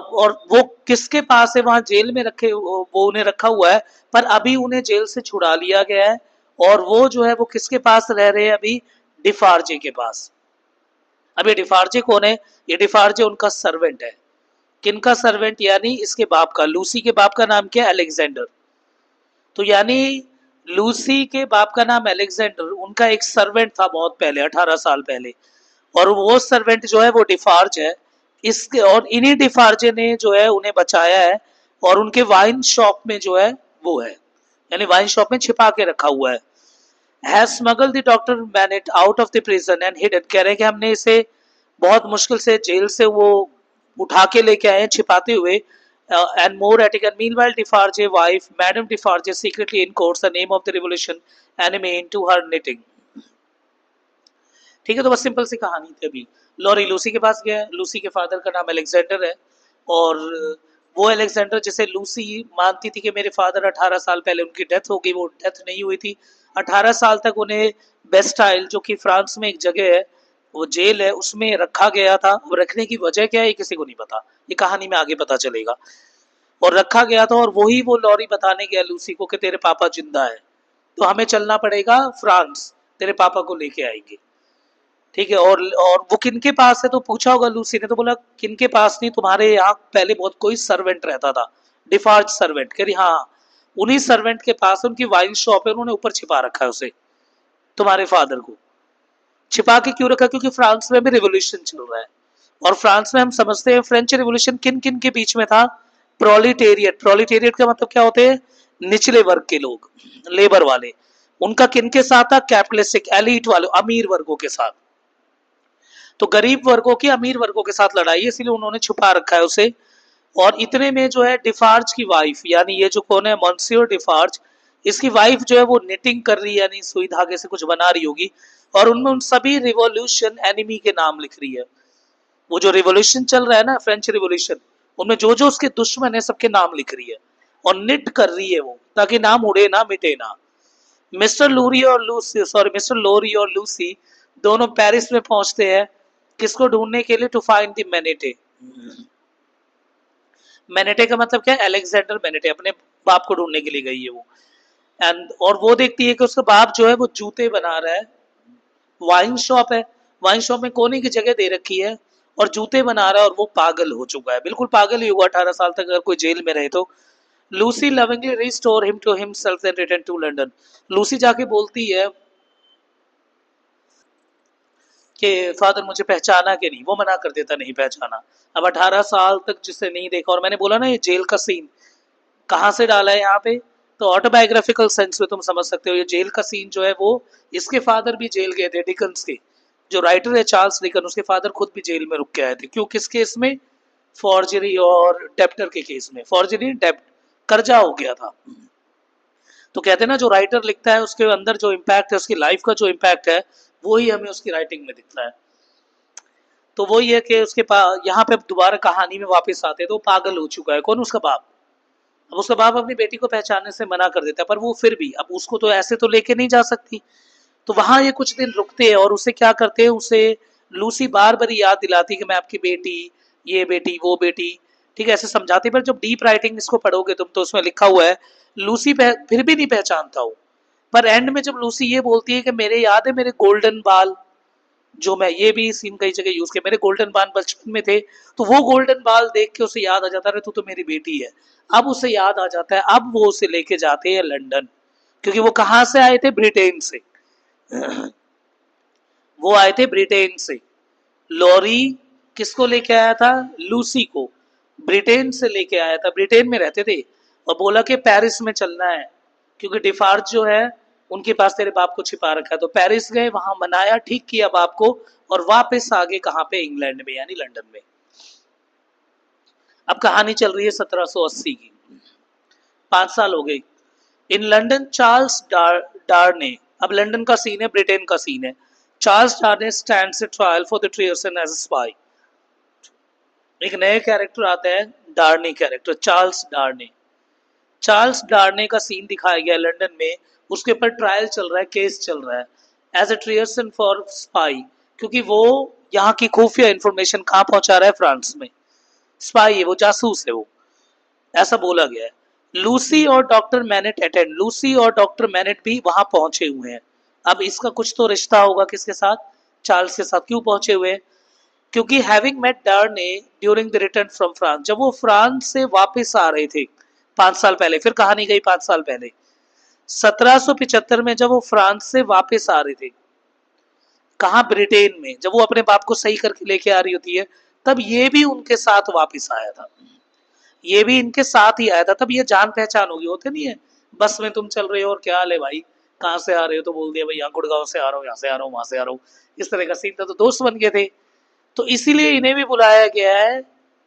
वो किसके पास है, वहां जेल में रखे वो उन्हें रखा हुआ है, पर अभी उन्हें जेल से छुड़ा लिया गया है। और वो जो है वो किसके पास रह रहे हैं अभी, डिफार्जे के पास। अब ये डिफार्जे कौन है, ये डिफार्जे उनका सर्वेंट है। किनका सर्वेंट, यानी इसके बाप का, लूसी के बाप का नाम क्या है, अलेक्जेंडर। तो यानी लूसी के बाप का नाम अलेक्जेंडर, उनका एक सर्वेंट था बहुत पहले, 18 साल पहले। और वो सर्वेंट जो है वो डिफार्ज है। इसके और इन्हीं डिफार्जे ने जो है उन्हें बचाया है और उनके वाइन शॉप में जो है वो है, यानी वाइन शॉप में छिपा के रखा हुआ है। Has smuggle the doctor MANET out of the prison and hidden, कह रहे हैं कि हमने इसे बहुत मुश्किल से जेल से वो उठा के लेके आए हैं छिपाते हुए। And more attic, and meanwhile Defarge wife Madame Defarge secretly encodes the name of the revolution enemy into her knitting. ठीक है, तो बस सिंपल सी कहानी थी। अभी लॉरी लूसी के पास गया है, लूसी के फादर का नाम अलेक्जेंडर है, और वो अलेक्जेंडर जिसे लूसी मानती थी कि मेरे फादर 18 साल पहले उनकी डेथ हो गई, वो डेथ नहीं हुई थी। 18 साल तक उन्हें बेस्टाइल, जो कि फ्रांस में एक जगह है, वो जेल है, उसमें रखा गया था। अब रखने की वजह क्या है ये किसी को नहीं पता, ये कहानी में आगे पता चलेगा। और रखा गया था, और वही वो लॉरी बताने गया लूसी को कि तेरे पापा जिंदा है, तो हमें चलना पड़ेगा फ्रांस, तेरे पापा को लेके आएंगे। ठीक है, और वो किनके पास है, तो पूछा होगा लूसी ने, तो बोला किनके पास नहीं, तुम्हारे यहाँ पहले बहुत कोई सर्वेंट रहता था, डिफार्ज सर्वेंट। कह रही हाँ, उन्हीं सर्वेंट के पास उनकी वाइन शॉप है, उन्होंने ऊपर छिपा रखा है उसे, तुम्हारे फादर को। छिपा के क्यों रखा, क्योंकि फ्रांस में भी रिवोल्यूशन चल रहा है। और फ्रांस में हम समझते हैं फ्रेंच रिवोल्यूशन किन किन के बीच में था, प्रोलिटेरियट। प्रोलिटेरियट का मतलब क्या होते हैं, निचले वर्ग के लोग, लेबर वाले। उनका किन के साथ था, कैपिटलिस्टिक एलीट वाले, अमीर वर्गों के साथ। तो गरीब वर्गों की अमीर वर्गों के साथ लड़ाई है, इसलिए उन्होंने छुपा रखा है उसे। और इतने में जो है डिफार्ज की वाइफ, यानी ये जो कौन है, मॉन्सियोर डिफार्ज, इसकी वाइफ जो है वो निटिंग कर रही है, यानी सुई धागे से कुछ बना रही होगी, और उनमें उन सभी रिवॉल्यूशन एनिमी के नाम लिख रही है। वो जो रिवॉल्यूशन चल रहा है ना, फ्रेंच रिवॉल्यूशन, उनमें जो जो उसके दुश्मन है सबके नाम लिख रही है और निट कर रही है वो, ताकि नाम उड़े ना, मिटे ना। मिस्टर लूरी और लूसी, सॉरी, मिस्टर लोरी और लूसी दोनों पेरिस में पहुंचते हैं, किसको ढूंढने के लिए, टू फाइंड द मेनेटे। मेनेटे का मतलब क्या है, अलेक्जेंडर मेनेटे, अपने बाप को ढूंढने के लिए गई है वो। एंड और वो देखती है कि उसका बाप जो है वो जूते बना रहा है, वाइन शॉप है, वाइन शॉप में कोने की जगह दे रखी है, और जूते बना रहा है, और वो पागल हो चुका है, बिल्कुल पागल ही हुआ 18 साल तक, अगर कोई जेल में रहे तो। Lucy lovingly restore him to himself and return to London. Lucy जाके बोलती है कि फादर मुझे पहचाना कि नहीं, वो मना कर देता नहीं पहचाना। अब 18 साल तक जिसे नहीं देखा, और मैंने बोला ना ये जेल का सीन कहाँ से डाला है यहाँ पे, तो ऑटोबायोग्राफिकल सेंस में तुम समझ सकते हो, ये जेल का सीन जो है वो, इसके फादर भी जेल गए थे, डिकन्स के जो राइटर है चार्ल्स डिकन, उसके फादर खुद भी जेल में रुक के आए थे। क्यों, किस केस में, फॉर्जरी और डेप्टर के केस में, फॉर्जरी डेप्ट, कर्जा हो गया था। तो कहते हैं ना, जो राइटर लिखता है उसके अंदर जो इम्पैक्ट है, उसकी लाइफ का जो इम्पैक्ट है, वो ही हमें उसकी राइटिंग में दिखता है। तो वही है कि उसके पास यहाँ पे दोबारा कहानी में वापस आते हैं, तो पागल हो चुका है, कौन, उसका बाप। अब उसका बाप अपनी बेटी को पहचानने से मना कर देता है, पर वो फिर भी, अब उसको तो ऐसे तो लेके नहीं जा सकती, तो वहां ये कुछ दिन रुकते हैं, और उसे क्या करते हैं, उसे लूसी बार बार याद दिलाती कि मैं आपकी बेटी, ये बेटी, वो बेटी, ठीक है, ऐसे समझाती। पर जब डीप राइटिंग इसको पढ़ोगे तुम, तो उसमें लिखा हुआ है लूसी फिर भी नहीं पहचानता हूँ। पर एंड में जब लूसी ये बोलती है कि मेरे याद है मेरे गोल्डन बाल, जो मैं, ये भी सीन कई जगह यूज किया, मेरे गोल्डन बाल बचपन में थे, तो वो गोल्डन बाल देख के उसे याद आ जाता है, तू तो मेरी बेटी है। अब उसे याद आ जाता है, अब वो उसे लेके जाते हैं लंदन, क्योंकि वो कहाँ से आए थे, ब्रिटेन से। वो आए थे ब्रिटेन से। लॉरी किसको लेके आया था, लूसी को ब्रिटेन से लेके आया था, ब्रिटेन में रहते थे, और बोला कि पेरिस में चलना है, क्योंकि डिफार्ज जो है उनके पास तेरे बाप को छिपा रखा है। तो पेरिस गए, वहां मनाया, ठीक किया बाप को, और वापस आगे कहाँ पे, इंग्लैंड में, यानी लंदन में। अब कहानी चल रही है 1780 की, 5 साल हो गए। इन लंदन चार्ल्स डार्ने, अब लंदन का सीन है, ब्रिटेन का सीन है। Charles Darnay stands trial for the treason as a spy. एक नए कैरेक्टर आता है, Darnay character, Charles Darnay. Charles Darnay का सीन दिखाया गया लंदन में, उसके ऊपर ट्रायल चल रहा है, केस चल रहा है, एज अ ट्रेसन फॉर स्पाई, क्योंकि वो यहाँ की खुफिया इंफॉर्मेशन कहाँ पहुंचा रहा है, फ्रांस में। स्पाई है वो, जासूस है वो, ऐसा बोला गया है। लूसी और डॉक्टर मैनेट अटेंड, लूसी और डॉक्टर मैनेट भी वहां पहुंचे हुए हैं। अब इसका कुछ तो रिश्ता होगा किसके साथ, चार्ल्स के साथ। क्यों पहुंचे हुए हैं, क्योंकि having met Darnay during the return from France, जब वो फ्रांस से वापस आ रहे थे 5 साल पहले, फिर कहानी गई 5 साल पहले, 1775 में, जब वो फ्रांस से वापस आ रहे थे, कहा, ब्रिटेन में, जब वो अपने बाप को सही करके लेके आ रही होती है, तब ये भी उनके साथ वापस आया था, ये भी इनके साथ ही आया था। तब ये जान पहचान होगी, होते नहीं है, बस में तुम चल रहे हो, और क्या हाल है भाई, कहाँ से आ रहे हो, तो बोल दिया भाई यहाँ गुड़गांव से आ रहा हूँ, यहाँ से आ रहा हूँ, वहां से आ रहा हूँ, इस तरह का सीन था, तो दोस्त बन गए थे। तो इसीलिए इन्हें भी बुलाया गया है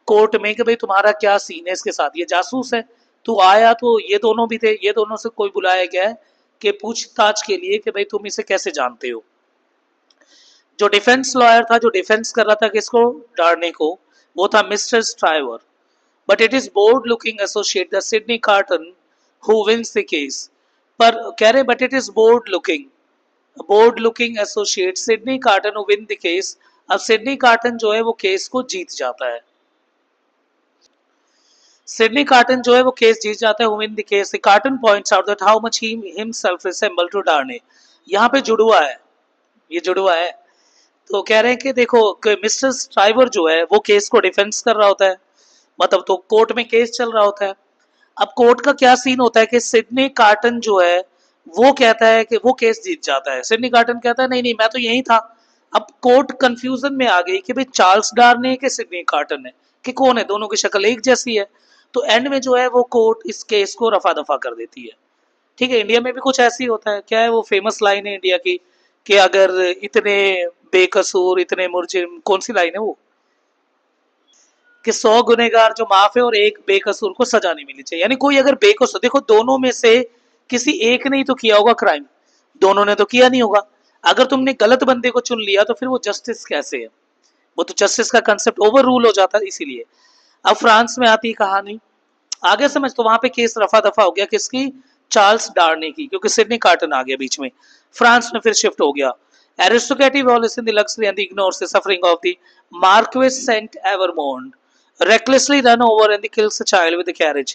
कोर्ट में कि भाई तुम्हारा क्या सीन है इसके साथ, ये जासूस है। तो आया, तो ये दोनों भी थे, ये दोनों से कोई बुलाया गया है कि पूछताछ के लिए कि भाई तुम इसे कैसे जानते हो। जो डिफेंस लॉयर था, जो डिफेंस कर रहा था किसको, डार्ने को, वो था mister striver. But it is bold looking associate the Sydney Carton who wins the case. पर कह रहे but it is bold looking associate Sydney Carton who win the case. अब सिडनी कार्टन जो है वो केस को जीत जाता है, सिडनी कार्टन जो है वो केस जीत जाता है, who win the case. The Carton points out that how much he himself resemble to Darnay. यहाँ पे जुड़वा है, ये जुड़वा है। तो कह रहे हैं कि देखो मिस्टर स्ट्राइवर जो है वो केस को डिफेंस कर रहा होता है, मतलब तो कोर्ट में केस चल रहा होता है। अब कोर्ट का क्या सीन होता है कि सिडनी कार्टन जो है वो कहता है कि वो केस जीत जाता है, सिडनी कार्टन कहता है नहीं नहीं मैं तो यही था। अब कोर्ट कंफ्यूजन में आ गई कि भाई चार्ल्स डार्ने है कि सिडनी कार्टन है, कि कौन है, दोनों की शक्ल एक जैसी है। तो एंड में जो है वो कोर्ट इस केस को रफा दफा कर देती है। ठीक है, इंडिया में भी कुछ ऐसी होता है, क्या है वो फेमस लाइन है इंडिया की, कि अगर इतने बेकसूर इतने मुर्जिम, कौन सी लाइन है वो, कि 100 गुनहगार जो माफ है और एक बेकसूर को सजा नहीं मिलनी चाहिए। यानी कोई अगर बेकसूर, देखो दोनों में से किसी एक ने ही तो किया होगा क्राइम, दोनों ने तो किया नहीं होगा। अगर तुमने गलत बंदे को चुन लिया तो फिर वो जस्टिस कैसे है, वो तो जस्टिस का कंसेप्ट ओवर रूल हो जाता है। इसीलिए अब फ्रांस में आती कहानी आगे समझ, तो वहां पे केस रफा दफा हो गया किसकी, चार्ल्स डार्ने की, क्योंकि सिडनी कार्टन आ गया बीच में। फ्रांस में फिर शिफ्ट हो गया। Aristocratic wallows in the luxury and the ignores the suffering of the Marquis Saint Evremonde recklessly run over and kills a child with a carriage।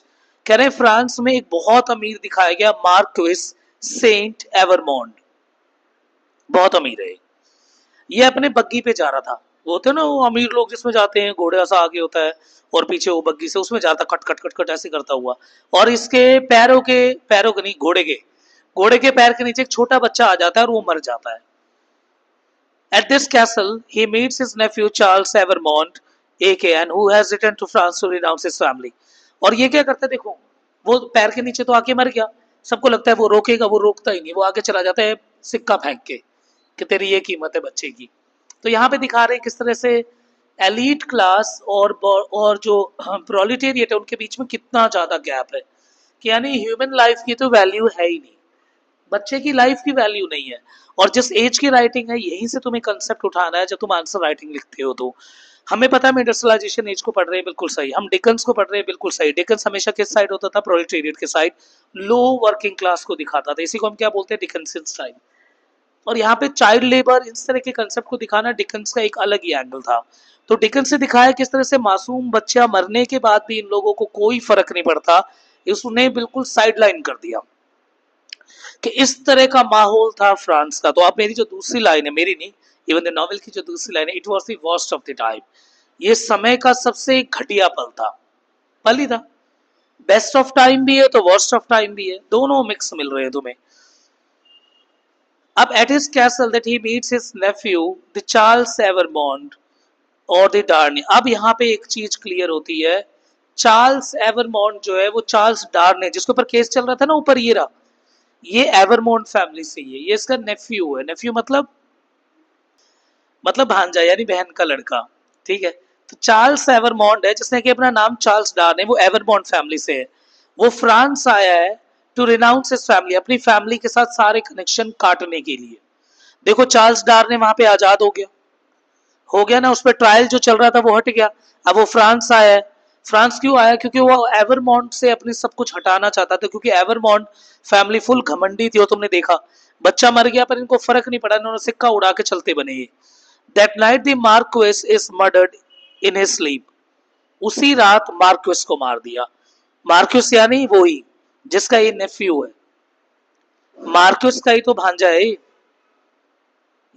कह रहे फ्रांस में एक बहुत अमीर दिखाया गया मार्क्विस सेंट एवरमोंड, बहुत अमीर है। ये अपने बग्गी पे जा रहा था, वो होते हैं ना वो अमीर लोग जिसमें जाते हैं घोड़े सा आगे होता है और पीछे वो बग्गी से उसमें जाता कट कट कट कट ऐसे करता हुआ, और इसके पैरों के नहीं, घोड़े के पैर के नीचे एक छोटा बच्चा आ जाता है और वो मर जाता है। At this castle, he meets his nephew Charles Evermont, AKN, who has returned to France to renounce his family। और ये क्या करता है देखो, वो पैर के नीचे तो आके मर गया, सबको लगता है वो रोकेगा, वो रोकता ही नहीं, वो आगे चला जाता है सिक्का फेंक के कि तेरी ये कीमत है बच्चे की। तो यहाँ पे दिखा रहे हैं किस तरह से एलीट क्लास और जो प्रोलिटेरिएट है उनके बीच में कितना ज्यादा गैप है, कि यानी ह्यूमन लाइफ की तो वैल्यू है ही नहीं, बच्चे की लाइफ की वैल्यू नहीं है। और जिस एज की राइटिंग है यहीं से तुम्हें कंसेप्ट उठाना है जब तुम आंसर राइटिंग लिखते हो। तो हमें पता है हम इंडस्ट्रियलाइजेशन एज को पढ़ रहे हैं, बिल्कुल सही, हम डिकन्स को पढ़ रहे हैं, बिल्कुल सही। डिकन्स हमेशा किस साइड होता था, प्रोलेटेरिएट के साइड, लो वर्किंग क्लास को दिखाता था, इसी को हम क्या बोलते हैं, डिकन्सियन स्टाइल। और यहाँ पे चाइल्ड लेबर इस तरह के कंसेप्ट को दिखाना डिकन्स का एक अलग ही एंगल था। तो डिकन्स से दिखाया किस तरह से मासूम बच्चा मरने के बाद भी इन लोगों को कोई फर्क नहीं पड़ता, उसने बिल्कुल साइडलाइन कर दिया, कि इस तरह का माहौल था फ्रांस का। तो आप मेरी जो दूसरी लाइन है, मेरी नहीं, इवन द नॉवेल की जो दूसरी लाइन है, it was the worst of the time, ये समय का सबसे घटिया पल था, पल ही था। बेस्ट ऑफ टाइम भी है तो वर्स्ट ऑफ टाइम भी है, दोनों मिक्स मिल रहे हैं तुम्हें। अब at his castle that he meets his nephew the Charles Evremonde और द डार्ने। अब यहाँ पे एक चीज क्लियर होती है, चार्ल्स एवरमोंड जो है वो चार्ल्स डार्ने जिसके ऊपर केस चल रहा था ना ऊपर, ये रहा, ये एवरमोंड फैमिली से ही है, ये इसका नेफ्यू है। नेफ्यू मतलब भांजा यानी बहन का लड़का, ठीक है। तो चार्ल्स एवरमोंड है जिसने कि अपना नाम चार्ल्स डार्न है, वो एवरमोंड फैमिली से है। वो फ्रांस आया है टू रिनाउंस हिज फैमिली, अपनी फैमिली के साथ सारे कनेक्शन काटने के लिए। देखो चार्ल्स डार्न वहां पे आजाद हो गया ना, उस पर ट्रायल जो चल रहा था वो हट गया। अब वो फ्रांस आया है। फ्रांस क्यों आया, क्योंकि वो एवरमोंड से अपनी सब कुछ हटाना चाहता था, क्योंकि एवरमोंड फैमिली फुल घमंडी थी, वो तुमने देखा, बच्चा मर गया पर इनको फर्क नहीं पड़ा, इन्होंने सिक्का उड़ा के चलते बने ये। That night the Marquis is murdered in his sleep, उसी रात मार्क्वेस को मार दिया। मार्क्वेस यानी वही जिसका ये नेफ्यू है, मार्क्वेस का ही तो भांजा है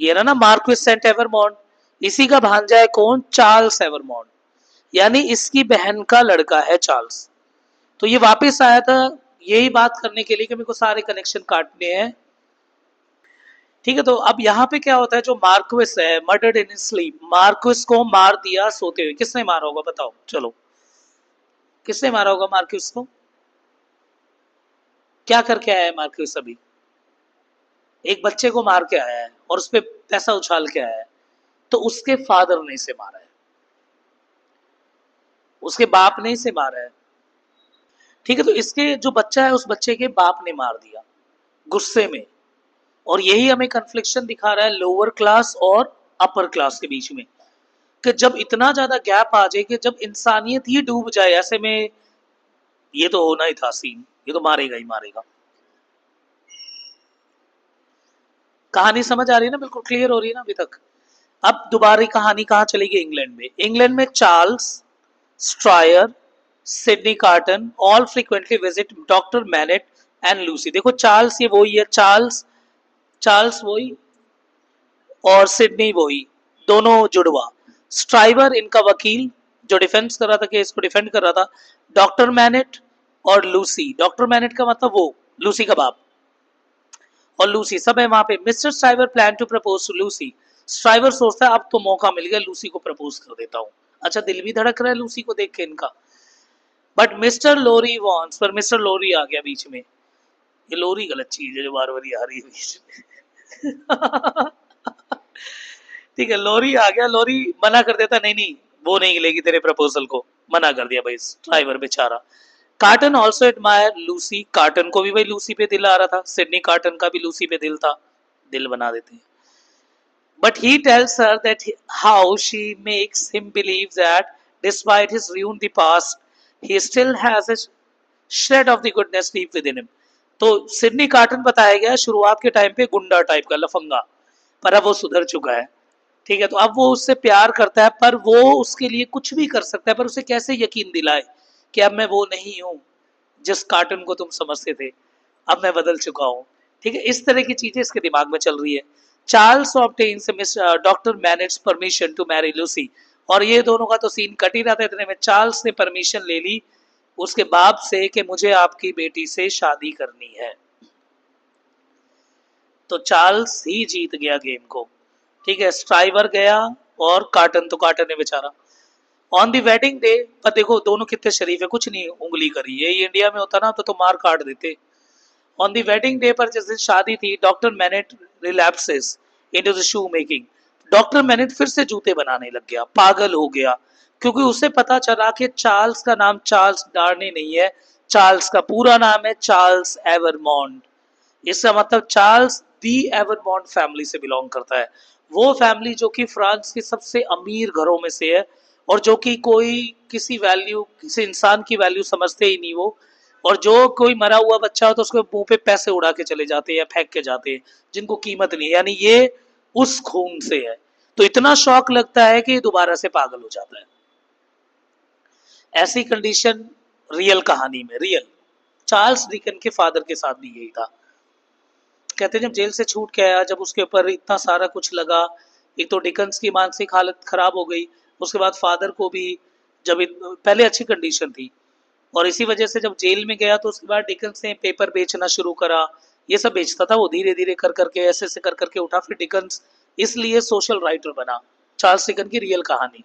ये ना मार्क्वेस सेंट एवरमोंड, इसी का भांजा है कौन, चार्ल्स एवरमोंड, यानी इसकी बहन का लड़का है चार्ल्स। तो ये वापस आया था यही बात करने के लिए कि मेरे को सारे कनेक्शन काटने हैं, ठीक है। तो अब यहाँ पे क्या होता है, जो मार्क्वेस है मर्डर्ड इन स्लीप, मार्क्वेस को मार दिया सोते हुए। किसने मारा होगा बताओ, चलो किसने मारा होगा मार्क्वेस को, क्या करके आया है मार्क्वेस अभी, एक बच्चे को मार के आया है और उस पर पैसा उछाल के आया है, तो उसके फादर ने इसे मारा है, उसके बाप ने इसे मारा है, ठीक है। तो इसके जो बच्चा है उस बच्चे के बाप ने मार दिया गुस्से में, और यही हमें कन्फ्लिक्शन दिखा रहा है लोअर क्लास और अपर क्लास के बीच में, कि जब इतना ज्यादा गैप आ जाए कि जब इंसानियत ही डूब जाए, ऐसे में ये तो होना ही था सीन, ये तो मारेगा ही मारेगा। कहानी समझ आ रही है ना, बिल्कुल क्लियर हो रही है ना अभी तक। अब दोबारा कहानी कहाँ चलेगी, इंग्लैंड में। इंग्लैंड में Charles Stryver, Sydney Carton all frequently visit doctor Manette and Lucy. देखो चार्ल्स ये वही है, चार्ल्स चार्ल्स वही और सिडनी वही, दोनों जुड़वा। स्ट्राइवर इनका वकील जो डिफेंस कर रहा था, केस को डिफेंड कर रहा था। डॉक्टर मैनेट और लूसी, डॉक्टर मैनेट का मतलब वो लूसी का बाप, और लूसी सब है वहां पे। Mister Stryver plan to propose to Lucy, Stryver सोचता है अब तो मौका मिल गया, लूसी को प्रपोज कर देता हूँ। अच्छा दिल भी धड़क रहा है लूसी को देख के इनका। बट मिस्टर लोरी वॉन्ट्स, पर मिस्टर लोरी आ गया बीच में। ये लोरी गलत चीज है जो बार बार आ रही है बीच में ठीक है, लोरी आ गया, लोरी मना कर देता, नहीं नहीं वो नहीं लेगी तेरे प्रपोजल को, मना कर दिया भाई ड्राइवर बेचारा। Carton also admire Lucy, carton को भी भाई लूसी पे दिल आ रहा था, सिडनी कार्टन का भी लूसी पे दिल था, दिल बना देते हैं। But he tells her that how she makes him believe that despite his ruined the past, he still has a shred of the goodness deep within him. तो सिडनी कार्टन बताया गया शुरुआत के टाइम पे गुंडा टाइप का लफंगा, पर अब वो सुधर चुका है। ठीक है, तो अब वो उससे प्यार करता है, पर वो उसके लिए कुछ भी कर सकता है, पर उसे कैसे यकीन दिलाए कि अब मैं वो नहीं हूं जिस कार्टन को तुम समझते थे, अब मैं बदल चुका हूं। ठीक है, इस तरह की चीजें इसके दिमाग में चल रही है। Charles obtains Miss doctor Manette's permission to marry Lucy, और ये दोनों का तो सीन कट ही रहा था, इतने में चार्ल्स ने परमिशन ले ली उसके बाप से कि मुझे आपकी बेटी से शादी करनी है। तो चार्ल्स ही जीत गया गेम को। ठीक है, स्ट्राइवर गया और कार्टन तो कार्टन है बेचारा। ऑन दी वेडिंग डे, पर देखो दोनों कितने शरीफ है, कुछ नहीं उंगली करी, ये इंडिया में होता ना तो मार काट देते। ऑन दी वेडिंग डे पर जिस दिन शादी थी, doctor Manette relapses into the shoe making. Doctor Manette फिर से जूते बनाने लग गया, पागल हो गया, क्योंकि उसे पता चला कि चार्ल्स का नाम चार्ल्स डार्नी नहीं है, चार्ल्स का पूरा नाम है चार्ल्स एवरमॉन्ट। इसका मतलब चार्ल्स दी एवरमॉन्ट फैमिली से बिलोंग करता है, वो फैमिली जो कि फ्रांस के सबसे अमीर घरों में से है, और जो कि कोई किसी वैल्यू, किसी इंसान की वैल्यू समझते ही नहीं वो, और जो कोई मरा हुआ बच्चा हो तो उसके मुंह पे पैसे उड़ा के चले जाते हैं या फेंक के जाते हैं, जिनको कीमत नहीं है, यानी ये उस खून से है। तो इतना शौक लगता है कि दोबारा से पागल हो जाता है। ऐसी कंडीशन रियल कहानी में, रियल चार्ल्स डिकन के फादर के साथ भी यही था। कहते हैं जब जेल से छूट के आया, जब उसके ऊपर इतना सारा कुछ लगा, एक तो डिकन्स की मानसिक हालत खराब हो गई, उसके बाद फादर को भी, जब पहले अच्छी कंडीशन थी, और इसी वजह से जब जेल में गया तो उसके बाद डिकन्स ने पेपर बेचना शुरू करा। ये सब बेचता था वो, धीरे धीरे कर करके ऐसे ऐसे कर करके उठा, फिर डिकन्स इसलिए सोशल राइटर बना। चार्ल्स डिकन की रियल कहानी।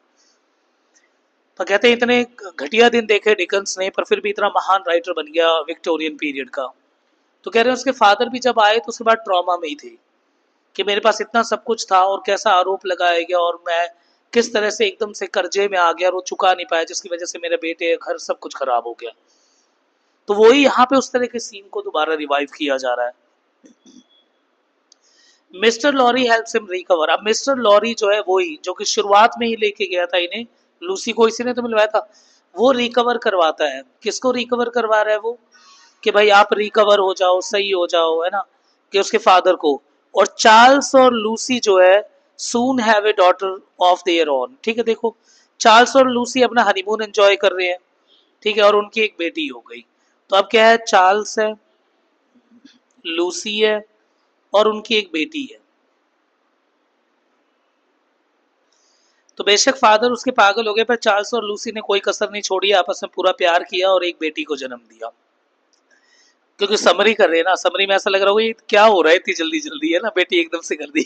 तो कहते हैं इतने घटिया दिन देखे डिकन्स ने, पर फिर भी इतना महान राइटर बन गया विक्टोरियन पीरियड का। तो कह रहे हैं उसके फादर भी जब आए तो उसके बाद ट्रॉमा में ही थे कि मेरे पास इतना सब कुछ था और कैसा आरोप लगाया गया, और मैं किस तरह से एकदम से कर्जे में आ गया और वो चुका नहीं पाया, जिसकी वजह से मेरे बेटे घर सब कुछ खराब हो गया। तो वही यहाँ पे उस तरह के सीन को दोबारा रिवाइव किया जा रहा है। Mister Lorry helps him recover. अब मिस्टर लॉरी जो है वही जो कि शुरुआत में ही लेके गया था इन्हें, लूसी को इसी ने तो मिलवाया था, वो रिकवर करवाता है। किसको रिकवर करवा रहा है वो, कि भाई आप रिकवर हो जाओ, सही हो जाओ, है ना, कि उसके फादर को। और चार्ल्स और लूसी जो है soon have a daughter of their own. ठीक है, देखो चार्ल्स और लूसी अपना हनीमून एंजॉय कर रहे हैं, ठीक है, और उनकी एक बेटी हो गई। तो अब क्या है, चार्ल्स है, लूसी है, और उनकी एक बेटी है। तो बेशक फादर उसके पागल हो गए, पर चार्ल्स और लूसी ने कोई कसर नहीं छोड़ी, आपस में पूरा प्यार किया और एक बेटी को जन्म दिया। क्योंकि समरी कर रहे हैं ना, समरी में ऐसा लग रहा होगा ये क्या हो रहा है, इतनी जल्दी जल्दी, है ना, बेटी एकदम से कर दी।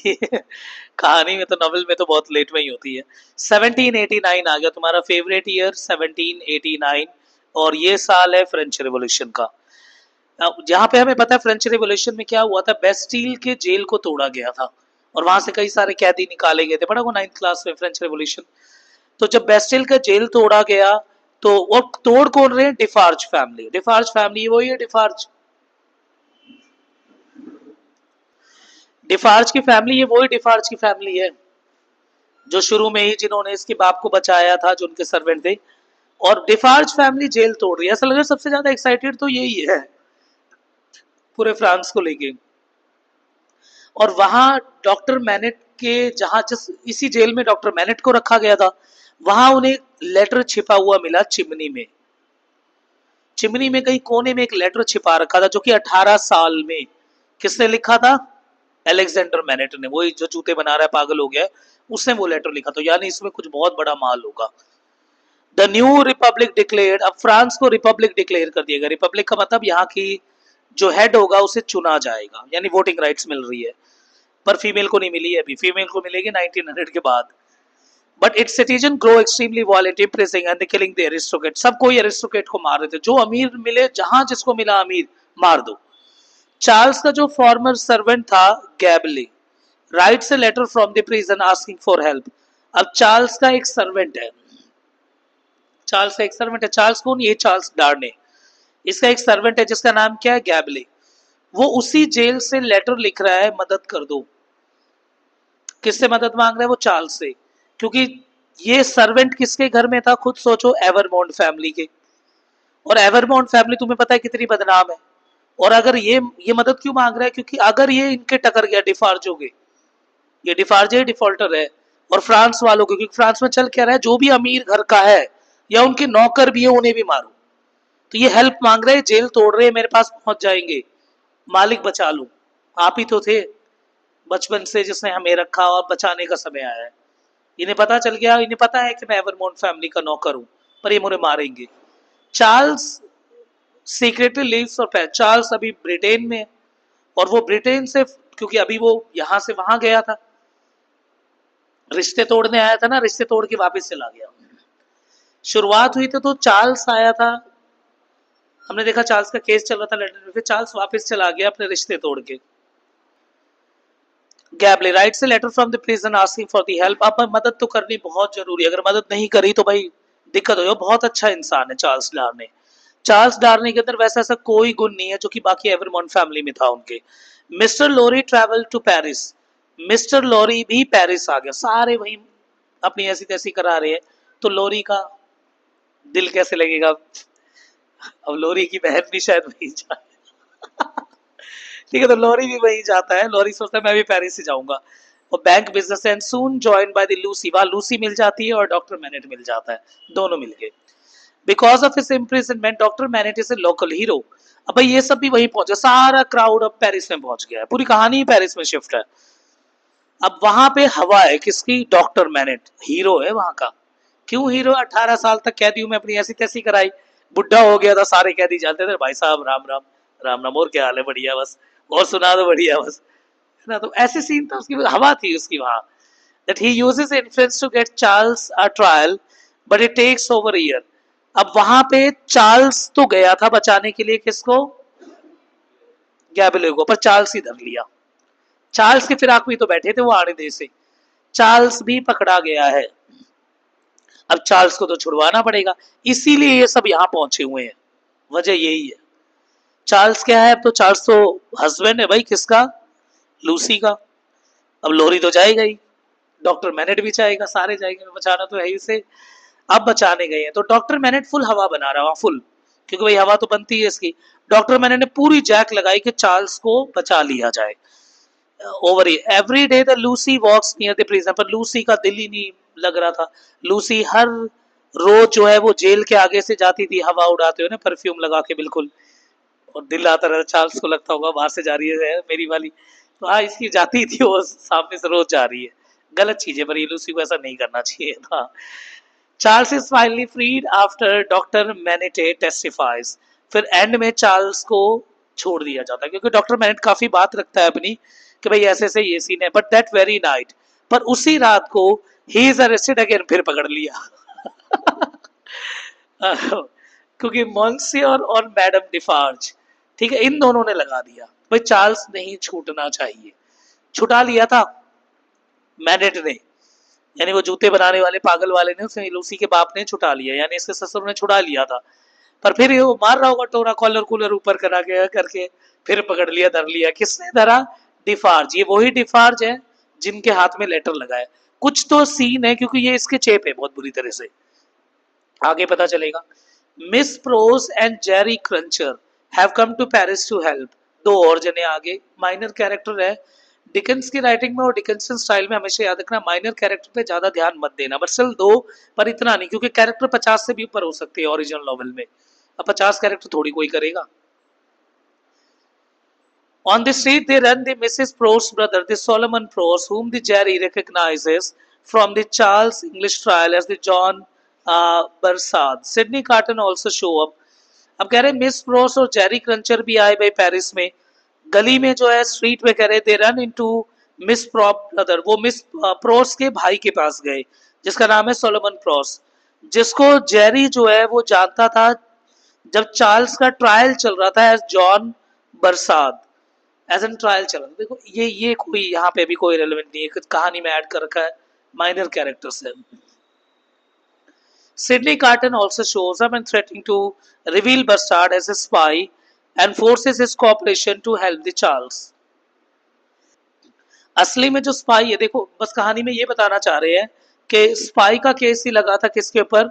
कहानी में तो, नॉवेल में तो बहुत लेट में ही होती है। 1789 आ गया तुम्हारा फेवरेट ईयर, 1789, और ये साल है फ्रेंच रिवॉल्यूशन का। जहां पे हमें पता है फ्रेंच रिवॉल्यूशन में क्या हुआ था, बेस्टील के जेल को तोड़ा गया था और वहां से कई सारे कैदी निकाले गए थे, पढ़ा वो 9th क्लास में फ्रेंच रिवॉल्यूशन। तो जब बेस्टील का जेल तोड़ा गया तो वो तोड़ कौन रहे हैं, डिफार्ज फैमिली। डिफार्ज फैमिली वही है, डिफार्ज, डिफार्ज की फैमिली, ये वही डिफार्ज की फैमिली है जो शुरू में ही जिन्होंने इसके बाप को बचाया था, जो उनके सर्वेंट थे। और डिफार्ज फैमिली जेल तोड़ रही है, ऐसा लग रहा है सबसे ज्यादा एक्साइटेड तो यही है पूरे फ्रांस को लेके। और वहां डॉक्टर मैनेट के, जहां जिस इसी जेल में डॉक्टर मैनेट को रखा गया था, वहां उन्हें लेटर छिपा हुआ मिला चिमनी में। चिमनी में कहीं कोने में एक लेटर छिपा रखा था, जो कि 18 साल में किसने लिखा था, अलेक्जेंडर मैनेट ने, वही जो जूते बना रहा है पागल हो गया, उसने वो लेटर लिखा। तो यानी इसमें कुछ बहुत बड़ा माल होगा। The new Republic declared. अब फ्रांस को रिपब्लिक डिक्लेयर कर दिया गया। रिपब्लिक का मतलब यहाँ की जो हेड होगा उसे चुना जाएगा, यानी वोटिंग राइट्स मिल रही है, पर फीमेल को नहीं मिली है अभी, फीमेल को मिलेगी 1900 के बाद। But it's citizen grow extremely violent, impressing and killing the aristocrat. सब कोई एरिस्टोक्रेट को मार रहे थे, जो अमीर मिले, जहां जिसको मिला अमीर मार दो। चार्ल्स का जो फॉर्मर सर्वेंट था Gabelle writes a letter from the prison asking for help. अब चार्ल्स का एक सर्वेंट है, चार्ल्स का एक सर्वेंट है। चार्ल्स कौन? ये चार्ल्स डार्ने। इसका एक सर्वेंट है जिसका नाम क्या है? गैबले। वो उसी जेल से लेटर लिख रहा है, मदद कर दो। किससे मदद मांग रहा है? वो चार्ल्स से। क्योंकि ये सर्वेंट किसके घर में था? खुद सोचो, एवरमोंट फैमिली के। और एवरमोंट फैमिली तुम्हें पता है कितनी बदनाम है। और अगर ये मदद क्यों मांग रहा है? क्योंकि अगर ये इनके टकर गया, डिफार्ज हो गए, ये डिफार्ज है, डिफॉल्टर है। और फ्रांस वालों को, क्योंकि फ्रांस में चल क्या रहा है, जो भी अमीर घर का है या उनके नौकर भी है उन्हें भी मारो। तो ये हेल्प मांग रहे हैं, जेल तोड़ रहे हैं, मेरे पास पहुंच जाएंगे, मालिक बचा लो। आप ही तो थे बचपन से जिसने हमें रखा और बचाने का समय आया है। इन्हें पता चल गया, इन्हें पता है कि मैं एवरमोंट फैमिली का नौकर हूं, पर ये मुझे मारेंगे। चार्ल्स सीक्रेटली लीव्स और चार्ल्स अभी ब्रिटेन में है। और वो ब्रिटेन से, क्योंकि अभी वो यहां से वहां गया था, रिश्ते तोड़ने आया था ना, रिश्ते तोड़ के वापस चला गया। शुरुआत हुई तो चार्ल्स आया था, हमने देखा चार्ल्स का केस चल रहा था लंदन में, फिर चार्ल्स वापस चला गया अपने रिश्ते तोड़ के। Gabelle writes a letter from the prison asking for the help. अब मदद तो करनी बहुत जरूरी है, अगर मदद नहीं करी तो भाई दिक्कत हो। बहुत अच्छा इंसान है चार्ल्स डार्ने। चार्ल्स डार्ने के अंदर वैसा ऐसा कोई गुण नहीं है जो कि बाकी एवरमोंट फैमिली में था उनके। Mister Lorry travel to Paris. Mister Lorry भी पेरिस आ गया। सारे वही अपनी ऐसी तैसी करा रहे हैं। तो लॉरी का दिल कैसे लगेगा? अब लॉरी की बहन भी शायद वही जाए। ठीक है, तो लॉरी भी वही जाता है। लॉरी सोचता है मैं भी पेरिस से जाऊंगा। और bank business and soon join by the Lucy. वहां लूसी मिल जाती है और डॉक्टर मैनेट मिल जाता है, दोनों मिलके। Because of his imprisonment doctor MANET is a local hero. अब भाई ये सब भी वही पहुंचे, सारा क्राउड अब पेरिस में पहुंच गया है, पूरी कहानी ही पेरिस में शिफ्ट है। अब वहां पे हवा है किसकी? डॉक्टर मैनेट हीरो है वहां का। क्यों हीरो? 18 साल तक कैदियों में अपनी ऐसी तैसी कराई, बुढ़ा हो गया था, सारे कैदी जानते थे भाई साहब राम राम, राम राम, और क्या हाल है? बढ़िया बस, और सुना दो, बढ़िया बस, है ना। तो ऐसे सीन था उसकी, हवा थी उसकी वहां। That he uses influence to get Charles a trial but it takes over year. अब वहां पे चार्ल्स तो गया था बचाने के लिए, किसको? गैबले को, पर चार्ल्स ही धर लिया। चार्ल्स के फिराक में तो बैठे थे वो आने दे से। चार्ल्स भी पकड़ा गया है। अब चार्ल्स को तो छुड़वाना पड़ेगा, इसीलिए ये सब यहां पहुंचे हुए हैं। वजह यही है। चार्ल्स क्या है? अब तो चार्ल्स तो हस्बैंड है भाई, किसका? लूसी का। अब लोरी तो जाएगा ही, डॉक्टर मैनेट भी जाएगा, सारे जाएंगे, बचाना तो है ही उसे। अब बचाने गए हैं तो डॉक्टर मैनेट फुल हवा बना रहा है, फुल, क्योंकि भाई हवा तो बनती है इसकी। डॉक्टर मैनेट ने पूरी जैक लगाई कि चार्ल्स को बचा लिया जाए। Over every day the Lucy walks near the prison. पर लूसी का दिल ही नहीं लग रहा था। लूसी हर रोज जो है वो जेल के आगे से जाती थी हवा उड़ाते हुए ना, परफ्यूम लगा के बिल्कुल। और दिल आता रहता, चार्ल्स को लगता होगा बाहर से जा रही है मेरी वाली। तो हाँ, इसकी जाती थी वो, सामने से रोज जा रही है। गलत चीज है, पर ये लूसी को ऐसा नहीं करना चाहिए था। Charles is finally freed after doctor Manette testifies. फिर एंड में चार्ल्स को छोड़ दिया जाता है, क्योंकि डॉक्टर मैनेट काफी बात रखता है अपनी कि भाई ऐसे ऐसे ये सीन है। बट दैट वेरी नाइट, पर उसी रात को ही इज अरेस्टेड अगेन, फिर पकड़ लिया। क्योंकि मॉन्सियर और मैडम डिफार्ज, ठीक है, इन दोनों ने लगा दिया भाई चार्ल्स नहीं छूटना चाहिए। छुटा लिया था मैनेट ने, यानी वो जूते बनाने वाले पागल वाले ने, उसे लूसी के बाप ने छुटा लिया, यानी इसके ससुर ने छुड़ा लिया था। पर फिर वो मार रहा होगा टोरा, कॉलर कूलर ऊपर करा के करके फिर पकड़ लिया, धर लिया। किसने धरा? डिफार्ज। ये वही डिफार्ज है जिनके हाथ में लेटर लगा है। कुछ तो सीन है, क्योंकि ये इसके चेप है बहुत बुरी तरह से, आगे पता चलेगा। Miss Pross and Jerry Cruncher have come to Paris to help. दो और जने आगे, माइनर कैरेक्टर है। डिकेंस की राइटिंग में और डिकेंसन स्टाइल में हमेशा याद रखना, माइनर कैरेक्टर पे ज्यादा ध्यान मत देना, बट स्टिल दो, पर इतना नहीं, क्योंकि कैरेक्टर 50 से भी ऊपर हो सकते हैं ओरिजिनल नॉवेल में। अब 50 कैरेक्टर थोड़ी कोई करेगा। On the street, they run the Mrs. Prost's brother, the Solomon Prost, whom the Jerry recognizes from the Charles English trial as the John Barsad. Sydney Carton also show up. अब कह रहे miss pros और Jerry cruncher भी आए भाई Paris में। गली में जो है, स्ट्रीट में, कह रहे they run into miss prop brother. वो मिस प्रोस के भाई के पास गए, जिसका नाम है सोलोमन प्रोस, जिसको जेरी जो है वो जानता था जब चार्ल्स का ट्रायल चल रहा था एज जॉन बरसात। एज एन ट्रायल चल रहा था। देखो ये कोई यहाँ पे भी कोई रेलेवेंट नहीं है, कहानी में ऐड कर रखा है, माइनर कैरेक्टर्स है। Sidney Carton also shows up and threatening to reveal Bastard as a spy and forces his cooperation to help the Charles. असली में जो स्पाई है, देखो बस कहानी में ये बताना चाह रहे हैं कि स्पाई का केस ही लगा था किसके ऊपर,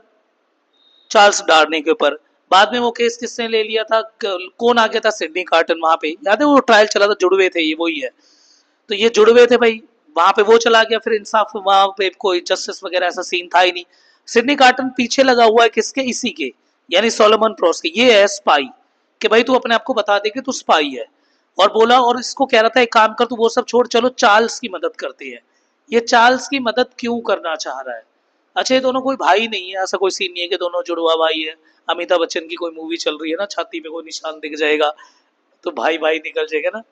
चार्ल्स डार्नी के ऊपर। बाद में वो केस किसने ले लिया था, कौन आ गया था, सिडनी कार्टन। वहां पे याद है वो ट्रायल चला था, जुड़वे थे ये, वही है। तो ये जुड़वे थे भाई, वहां पे वो चला गया, फिर इंसाफ वहां पे कोई जस्टिस वगैरह ऐसा सीन था ही नहीं। सिडनी कार्टन पीछे लगा हुआ है किसके, इसी के, यानी सोलोमन प्रोस के। ये है स्पाई कि भाई तू अपने आप को बता दे कि तू स्पाई है। और बोला, और इसको कह रहा था एक काम कर, तू वो सब छोड़, चलो चार्ल्स की मदद करते हैं। ये चार्ल्स की मदद क्यों करना चाह रहा है? अच्छा, ये दोनों कोई भाई नहीं है, ऐसा कोई सीन नहीं है कि दोनों जुड़वा भाई है। अमिताभ बच्चन की कोई मूवी चल रही है ना, छाती पे कोई निशान दिख जाएगा तो भाई भाई निकल जाएगा ना,